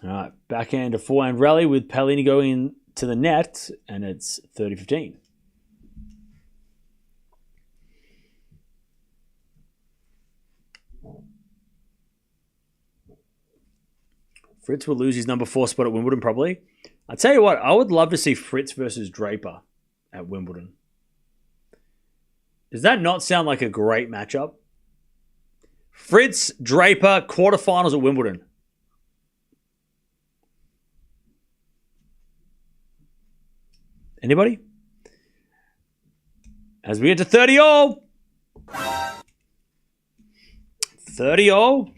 All right, backhand to forehand rally with Paolini going to the net, and it's 30-15. Fritz will lose his number 4 spot at Wimbledon, probably. I tell you what, I would love to see Fritz versus Draper at Wimbledon. Does that not sound like a great matchup? Fritz, Draper, quarterfinals at Wimbledon. Anybody? As we get to 30 all. 30 all.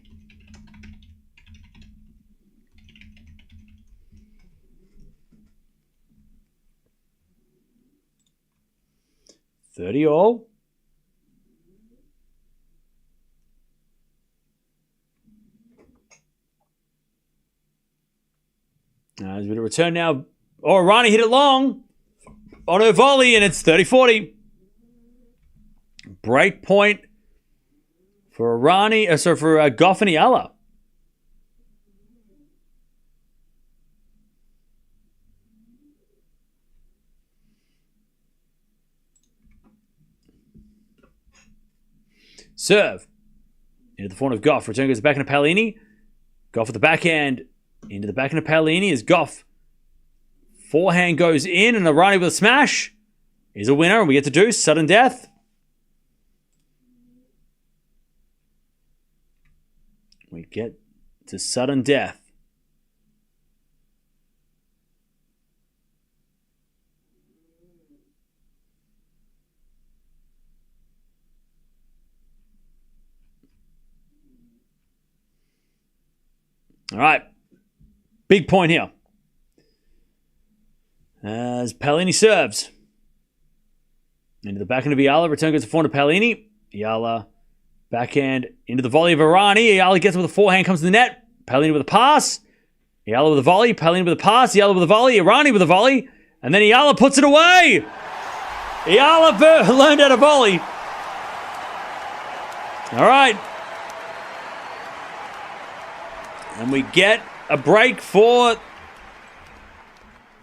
As we return now. Oh, Errani hit it long on her volley, and it's 30-40. Break point for Errani. For Gauff and Eala. Serve. Into the forehand of Gauff. Return goes back into Paolini. Gauff at the backhand. Into the backhand of Paolini is Gauff. Forehand goes in, and Errani with a smash. Is a winner, and we get to deuce. Sudden death. We get to sudden death. All right. Big point here. As Paolini serves. Into the backhand of Eala. Return goes to forehand of Paolini. Eala backhand into the volley of Errani. Eala gets it with a forehand, comes to the net. Paolini with a pass. Eala with a volley. Paolini with a pass. Eala with a volley. Errani with a volley. And then Eala puts it away. Eala learned how to volley. All right. And we get a break for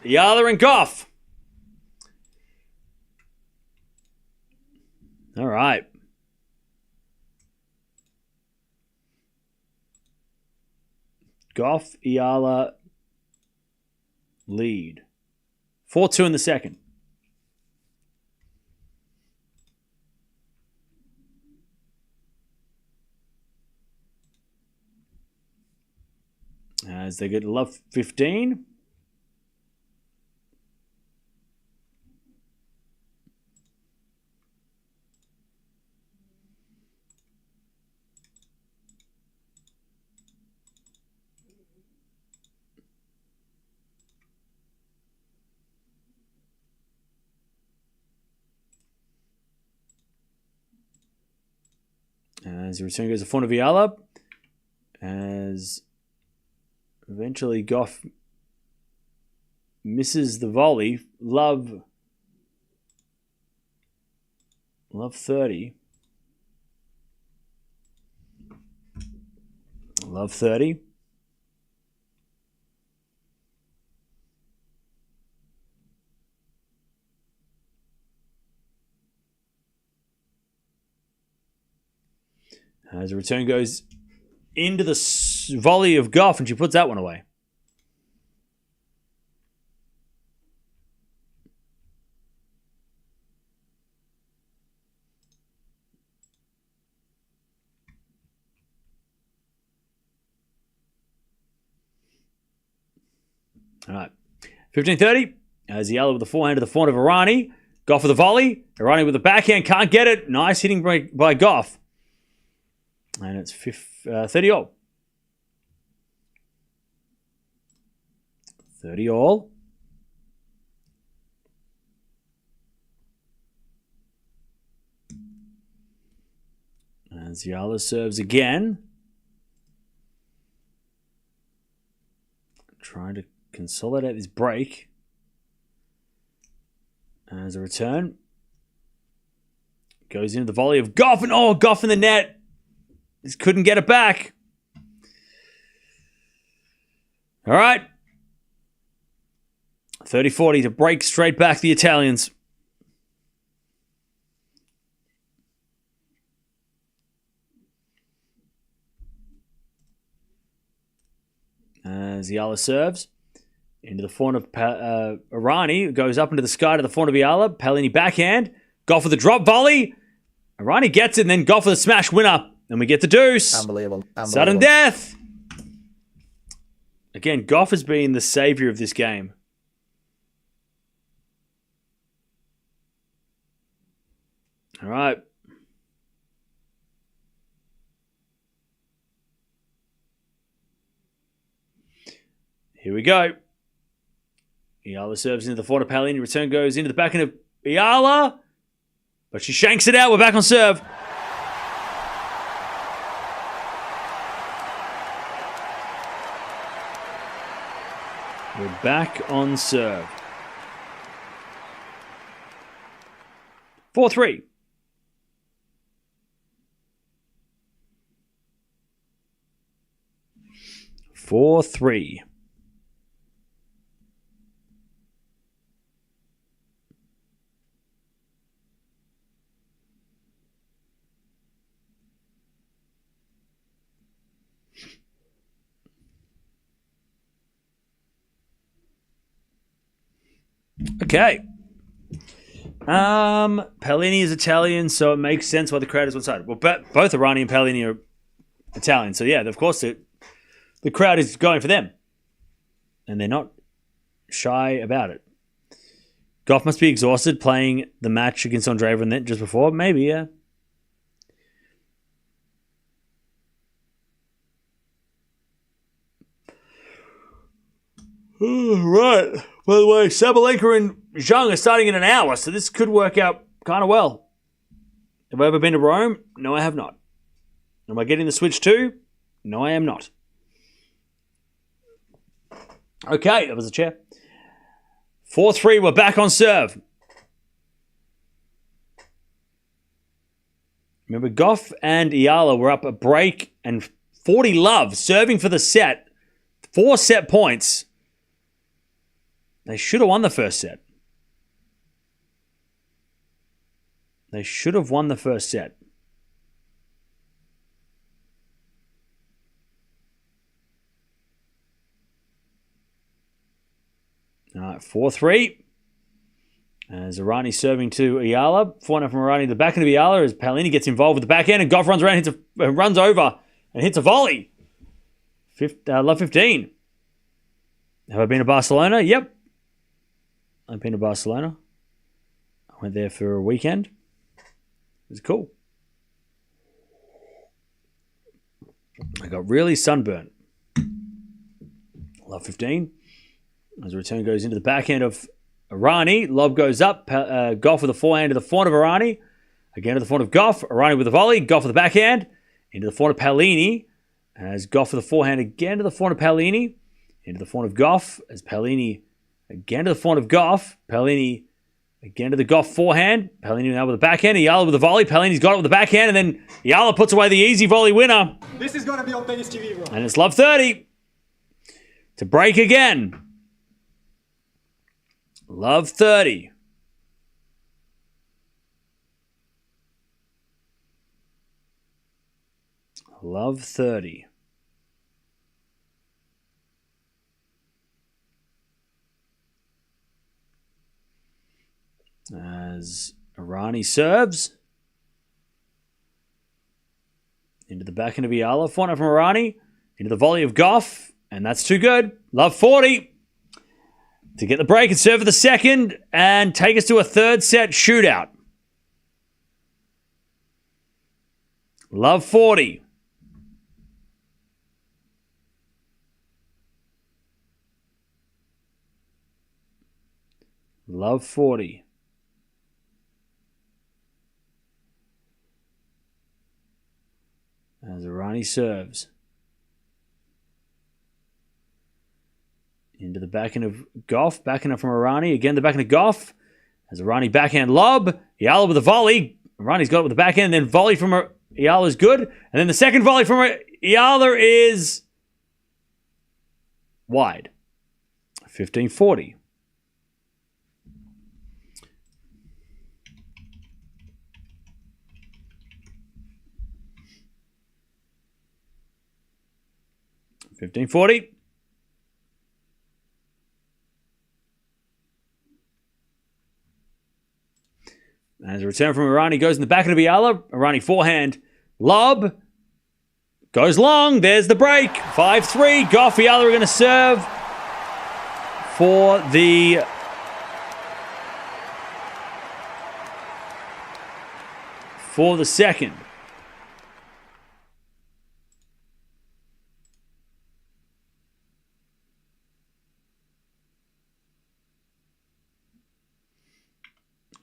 Eala and Gauff. All right. Gauff, Eala lead. 4-2 in the second. As they get love 15. As the return goes to forehand of Eala. As eventually Gauff misses the volley. Love 30. Love 30. As the return goes into the volley of Gauff, and she puts that one away. All right. 15-30. As Eala with the forehand to the front of Errani. Gauff with the volley. Errani with the backhand. Can't get it. Nice hitting by Gauff. And it's 30 all. 30 all. As Eala serves again. Trying to consolidate this break. As a return. Goes into the volley of Gauff. And Gauff in the net. Just couldn't get it back. All right. 30-40 to break straight back the Italians. As Eala serves. Into the front of Errani. Goes up into the sky to the front of Eala. Paolini backhand. Gauff with a drop volley. Errani gets it, and then Gauff with a smash winner. And we get the deuce.
Unbelievable.
Sudden death. Again, Gauff has been the savior of this game. All right. Here we go. Eala serves into the front of Paolini. Return goes into the backhand of Eala. But she shanks it out. We're back on serve. We're back on serve. 4-3. Okay. Paolini is Italian, so it makes sense why the crowd is one side. Well, both Errani and Paolini are Italian, so yeah, of course the crowd is going for them. And they're not shy about it. Gauff must be exhausted playing the match against Andreeva and then just before. Maybe, yeah. Right. By the way, Sabalenka and Zhang are starting in an hour, so this could work out kind of well. Have I ever been to Rome? No, I have not. Am I getting the Switch too? No, I am not. Okay, that was a chair. 4-3, we're back on serve. Remember, Gauff and Eala were up a break and 40 love, serving for the set. 4 set points. They should have won the first set. They should have won the first set. All right, 4-3. As Errani serving to Eala. Forehand from Errani to the backhand of Eala as Paolini gets involved with the backhand and Gauff runs around, runs over and hits a volley. Love 15. Have I been to Barcelona? Yep. I've been to Barcelona. I went there for a weekend. It was cool. I got really sunburnt. Love 15. As the return goes into the backhand of Errani. Lob goes up. Gauff with a forehand to the front of Errani. Again to the front of Gauff. Errani with a volley. Gauff with the backhand. Into the front of Paolini. As Gauff with the forehand again to the front of Paolini. Into the front of Gauff. As Paolini again to the front of Gauff. Paolini Again to the Gauff forehand. Paolini now with the backhand. Eala with the volley. Paolini's got it with the backhand. And then Eala puts away the easy volley winner.
This is going to be on Tennis TV, bro.
And it's love 30. To break again. Love 30. Love 30. As Errani serves. Into the backhand of Eala. Forehand from Errani. Into the volley of Gauff. And that's too good. Love 40. To get the break and serve for the second. And take us to a third set shootout. Love 40. Love 40. As Errani serves. Into the backhand of Gauff. Backhand from Errani. Again, the backhand of Gauff. As Errani backhand lob. Eala with a volley. Errani's got it with the backhand. And then volley from Eala is good. And then the second volley from Eala is wide. 15-40. As a return from Errani goes in the back of Eala. Errani forehand lob. Goes long. There's the break. 5-3. Gauff, Eala are going to serve for the second.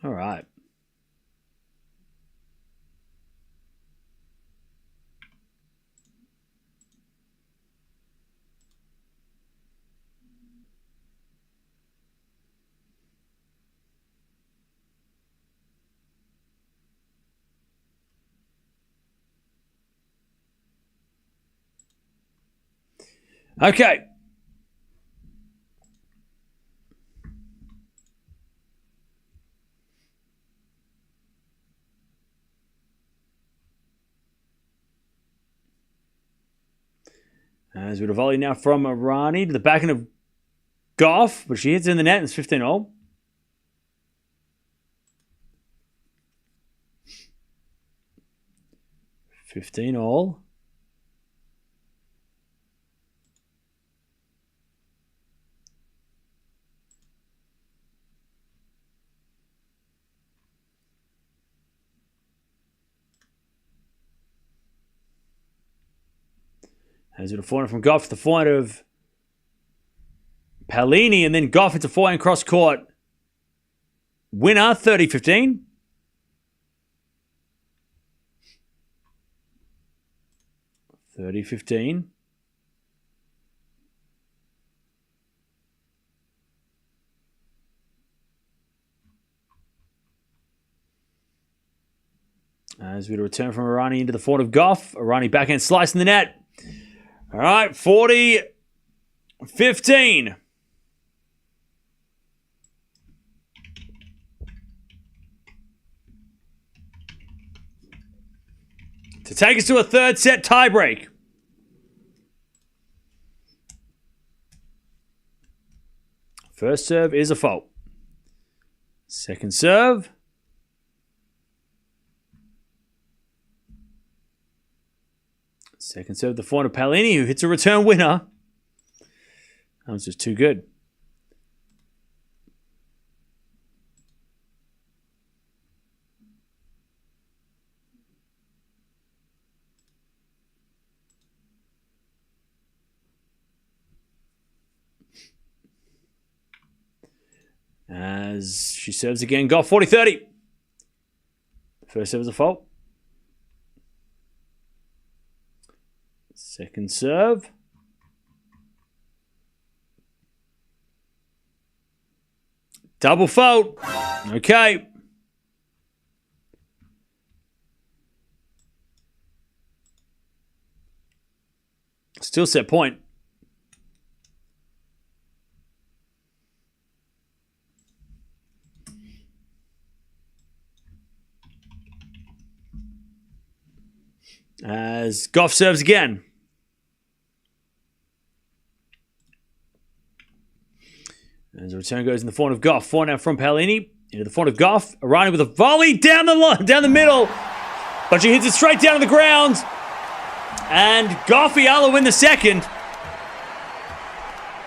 All right. Okay. As with a volley now from Errani to the backhand of Gauff, but she hits in the net and it's 15-all. As with a forehand from Gauff, the forehand of Paolini, and then Gauff hits a forehand cross court. Winner, 30-15. As we return from Errani into the forehand of Gauff. Errani backhand slice in the net. All right, 40-15. To take us to a third set tiebreak. First serve is a fault. Second serve. Second serve, the forehand of Paolini, who hits a return winner. That was just too good. As she serves again, Gauff 40-30. First serve is a fault. Second serve. Double fault. Okay. Still set point. As Gauff serves again. As the return goes in the forehand of Gauff. Forehand from Paolini. Into the forehand of Gauff. Errani with a volley down the middle. But she hits it straight down to the ground. And Gauff Eala win the second.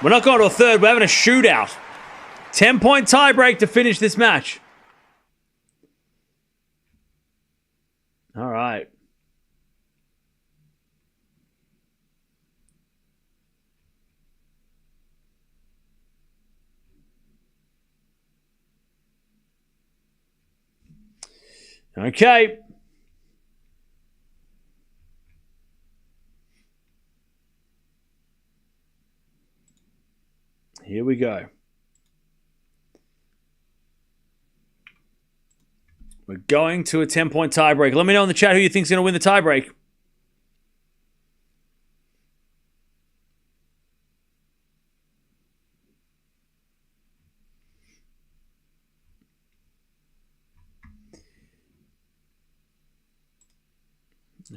We're not going to a third. We're having a shootout. 10-point tiebreak to finish this match. All right. Okay. Here we go. We're going to a 10-point tiebreak. Let me know in the chat who you think's going to win the tiebreak.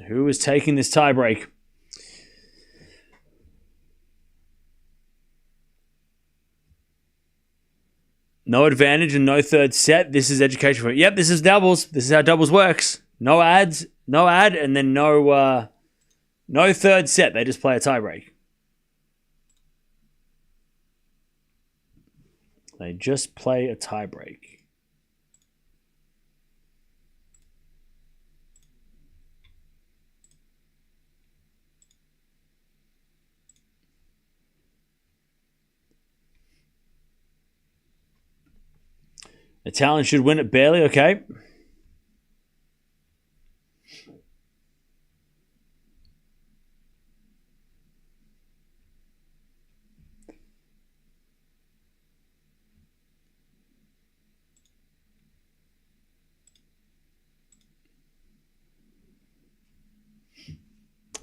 Who is taking this tiebreak? No advantage and no third set. This is education for it. Yep, this is doubles. This is how doubles works. No ads, no ad, and then no third set. They just play a tiebreak. They just play a tiebreak. Italian should win it barely, okay.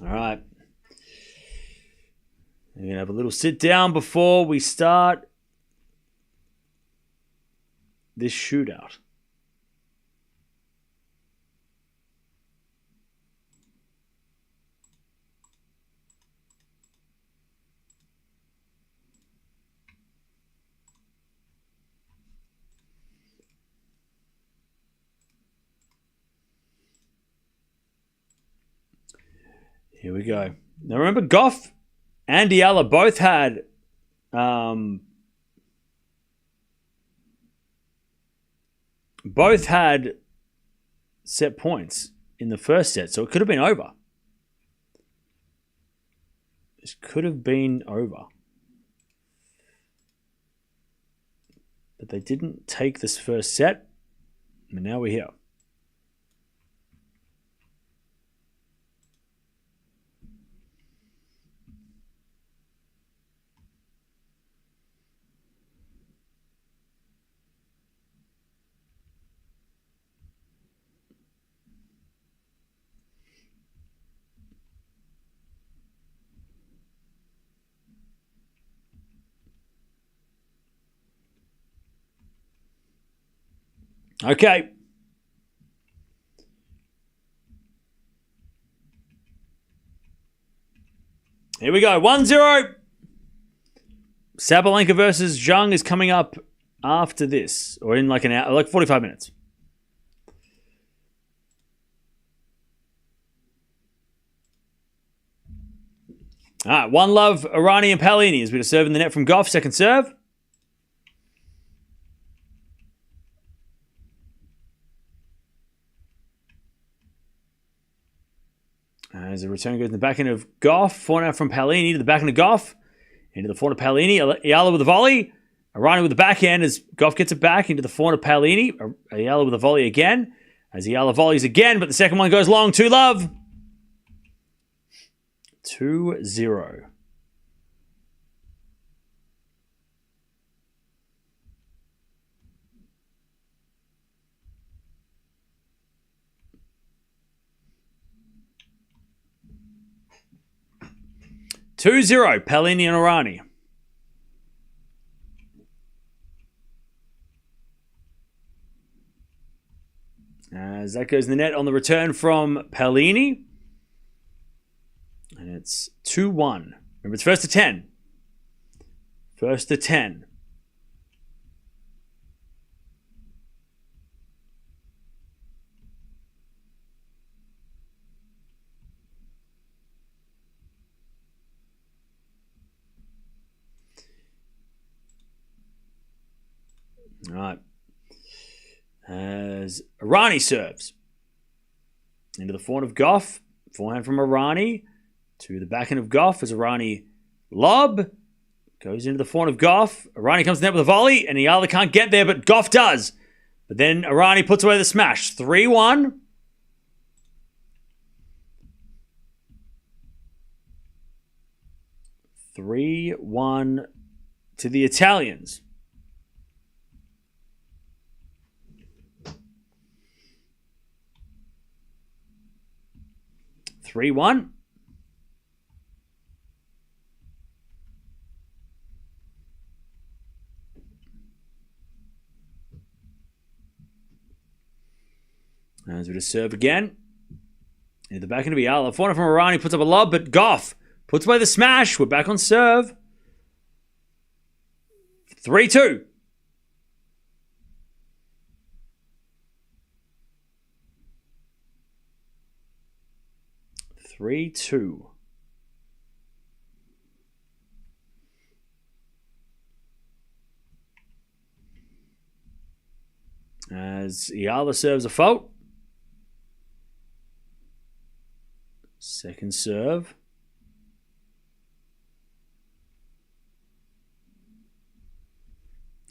All right. We're going to have a little sit down before we start this shootout. Here we go. Now remember, Gauff and Eala both had set points in the first set, so it could have been over. This could have been over. But they didn't take this first set, and now we're here. Okay. Here we go. 1-0. Sabalenka versus Zhang is coming up after this, or in like an hour, like 45 minutes. All right. One love, Errani and Paolini as we serve in the net from Gauff. Second serve. As the return goes in the back end of Gauff. Forehand from Paolini to the back end of Gauff. Into the forehand of Paolini. Eala with a volley. Errani with the backhand as Gauff gets it back into the forehand of Paolini. Eala with a volley again. As Eala volleys again, but the second one goes long. 2-love. 2-0. 2-0, Paolini and Errani. As that goes in the net on the return from Paolini. And it's 2-1. Remember, it's first to 10. First to 10. All right. As Errani serves. Into the forehand of Gauff. Forehand from Errani. To the backhand of Gauff as Errani lob. Goes into the forehand of Gauff. Errani comes to net with a volley. And Eala can't get there, but Gauff does. But then Errani puts away the smash. 3-1. To the Italians. As we just serve again. Into the backhand of Eala. Forehand from Errani puts up a lob, but Gauff puts away the smash. We're back on serve. 3-2. As Eala serves a fault. Second serve.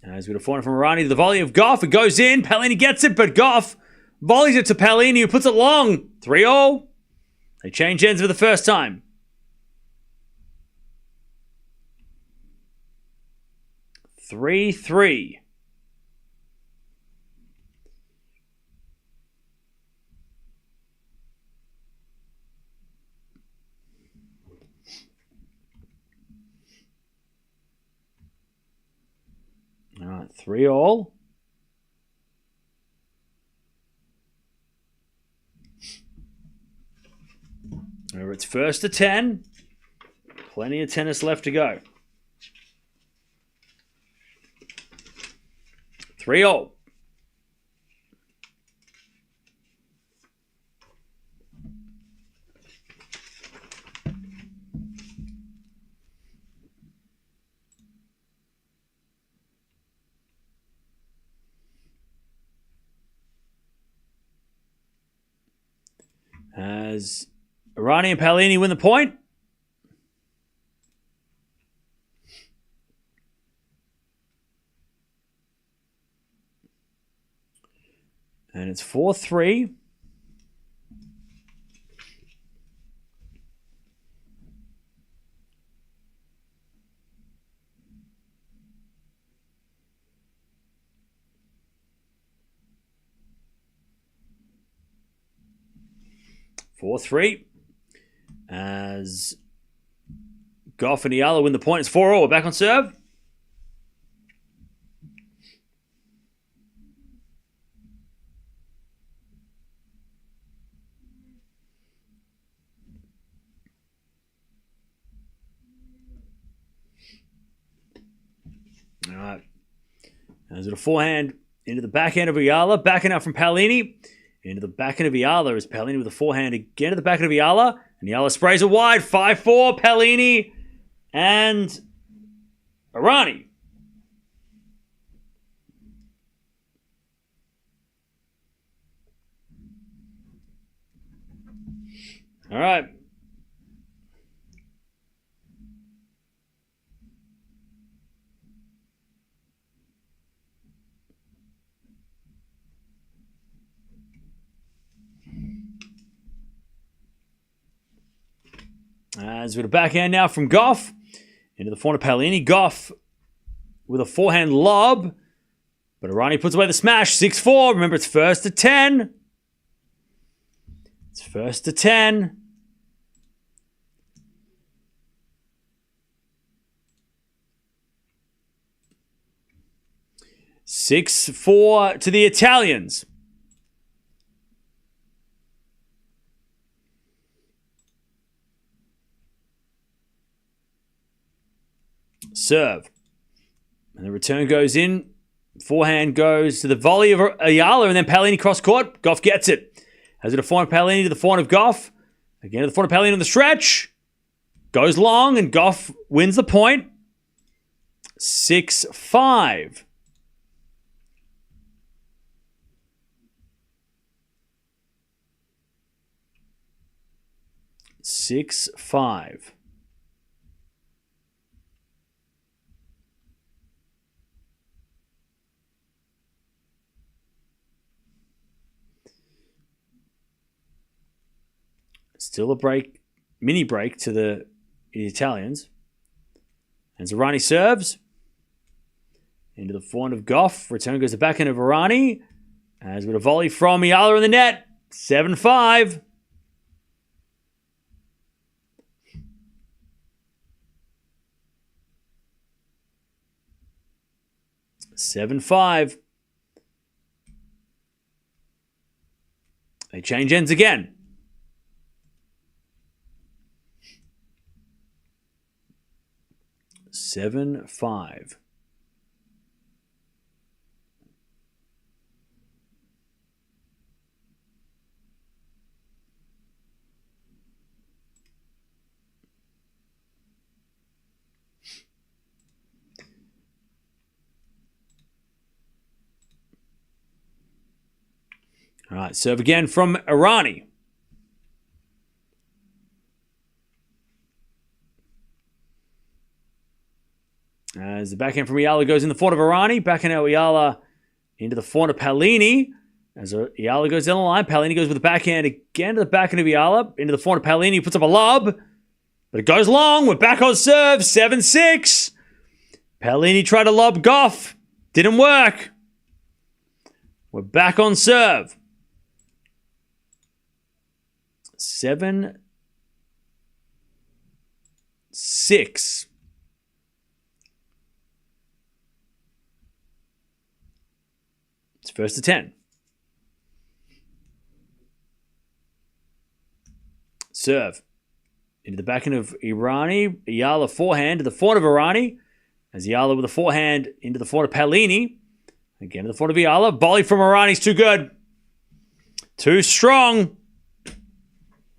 As we get a forehand from Errani to the volley of Gauff. It goes in. Paolini gets it, but Gauff volleys it to Paolini, who puts it long. 3-0. They change ends for the first time. 3-3. All right, 3-3. Remember, it's first to 10. Plenty of tennis left to go. 3-3. As Errani and Paolini win the point. And it's 4-3. As Gauff and Eala win the point. It's 4-4. We're back on serve. All right. As a forehand into the backhand of Eala. Backhand out from Paolini. Into the backhand of Eala is Paolini with a forehand again to the backhand of Eala. And Eala sprays it wide. 5-4. Paolini and Errani. All right. As with a backhand now from Gauff. Into the forehand of Paolini. Gauff with a forehand lob. But Errani puts away the smash. 6-4. Remember, it's first to 10. It's first to 10. 6-4 to the Italians. Serve. And the return goes in. Forehand goes to the volley of Eala, and then Paolini cross court. Gauff gets it. Has it a forehand Paolini to the forehand of Gauff. Again to the forehand Paolini on the stretch. Goes long, and Gauff wins the point. 6-5. Still a break, mini break to the Italians. And Errani serves. Into the forehand of Gauff. Return goes to the backhand of Errani. As with a volley from Eala in the net. 7-5. They change ends again. Seven, 5. All right, serve again from Errani. As the backhand from Eala goes in the forehand of Errani. Backhand of Eala into the forehand of Paolini. As Eala goes down the line, Paolini goes with the backhand again to the backhand of Eala. Into the forehand of Paolini, puts up a lob. But it goes long. We're back on serve. 7-6. Paolini tried to lob Gauff. Didn't work. We're back on serve. 7-6. It's first to 10. Serve. Into the backhand of Errani. Eala forehand to the forehand of Errani. As Eala with a forehand into the forehand of Paolini. Again to the forehand of Eala. Volley from Errani's too good. Too strong.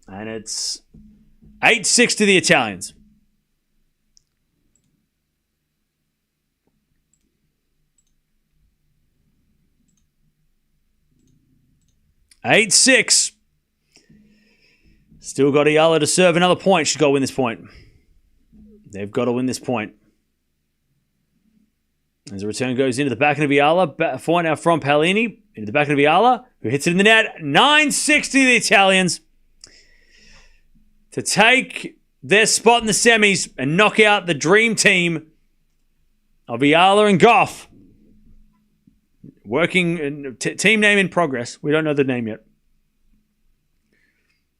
And it's 8-6 to the Italians. Still got Eala to serve another point. She's got to win this point. They've got to win this point. As the return goes into the backhand of Eala. Forehand now from Paolini. Into the backhand of Eala, who hits it in the net. 9-6 to the Italians. To take their spot in the semis and knock out the dream team of Eala and Gauff. Working, team name in progress. We don't know the name yet.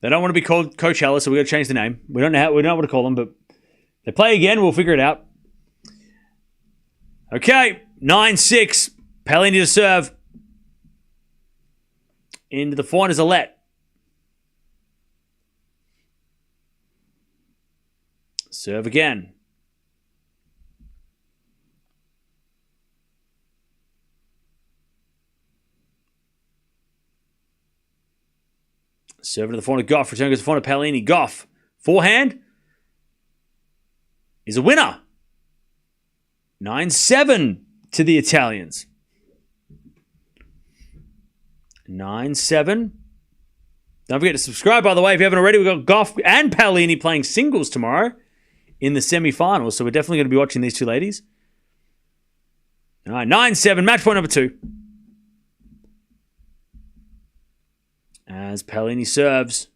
They don't want to be called Coachella, so we've got to change the name. We don't know what to call them, but they play again. We'll figure it out. Okay, 9-6. Paolini to serve. Into the forehand is Alette. Serve again. Serve to the forehand of Gauff. Return goes to the forehand of Paolini. Gauff. Forehand is a winner. 9-7 to the Italians. 9-7. Don't forget to subscribe, by the way, if you haven't already. We've got Gauff and Paolini playing singles tomorrow in the semi-finals, so we're definitely going to be watching these two ladies. All right, 9-7, match point number 2. As Paolini serves.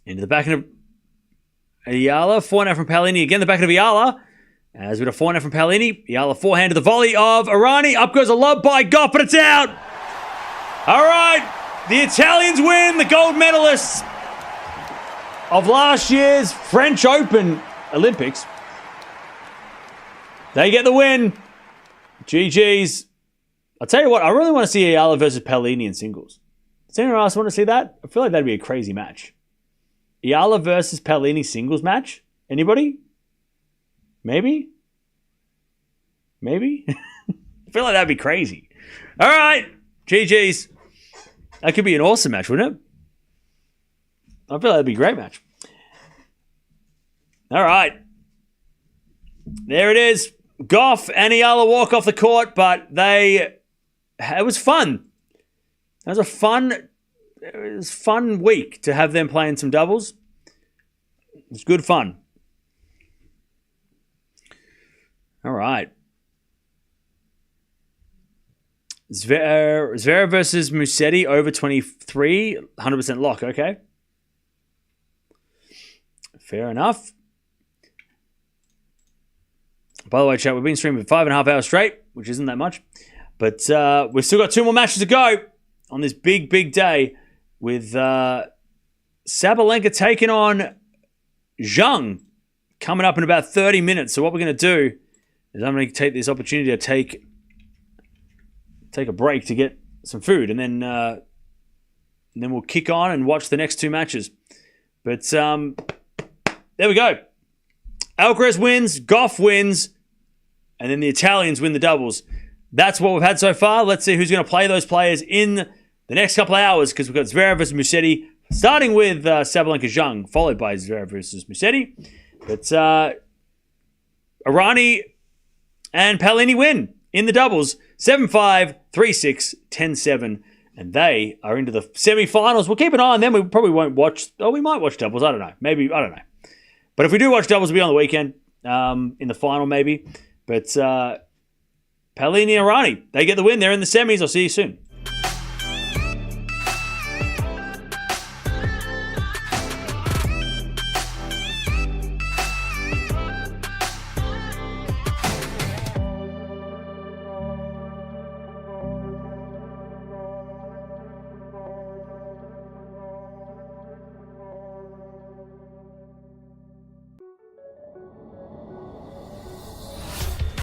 Into the backhand of Eala. Forehand from Paolini. Again, the backhand of Eala. As with a forehand from Paolini. Eala forehand to the volley of Errani. Up goes a lob by Gauff, but it's out. All right, the Italians win, the gold medalists of last year's French Open Olympics. They get the win. GG's. I'll tell you what, I really want to see Eala versus Paolini in singles. Does anyone else want to see that? I feel like that'd be a crazy match. Eala versus Paolini singles match? Anybody? Maybe? I feel like that'd be crazy. All right. GG's. That could be an awesome match, wouldn't it? I feel like that'd be a great match. All right. There it is. Gauff and Eala walk off the court, but it was fun. It was a fun week to have them playing some doubles. It was good fun. All right. Zverev versus Musetti over 23, 100% lock, okay. Fair enough. By the way, chat, we've been streaming for 5.5 hours straight, which isn't that much. But we've still got 2 more matches to go on this big, big day with Sabalenka taking on Zhang coming up in about 30 minutes. So what we're going to do is I'm going to take this opportunity to take a break to get some food, and then we'll kick on and watch the next 2 matches. But there we go. Alcaraz wins, Gauff wins, and then the Italians win the doubles. That's what we've had so far. Let's see who's going to play those players in the next couple of hours, because we've got Zverev versus Musetti, starting with Sabalenka Zhang, followed by Zverev versus Musetti. But Errani and Paolini win in the doubles, 7-5, 3-6, 10-7, and they are into the semi-finals. We'll keep an eye on them. We probably won't watch. Oh, we might watch doubles. I don't know. Maybe. I don't know. But if we do watch doubles, it'll be on the weekend, in the final maybe. But Paolini and Errani, they get the win. They're in the semis. I'll see you soon.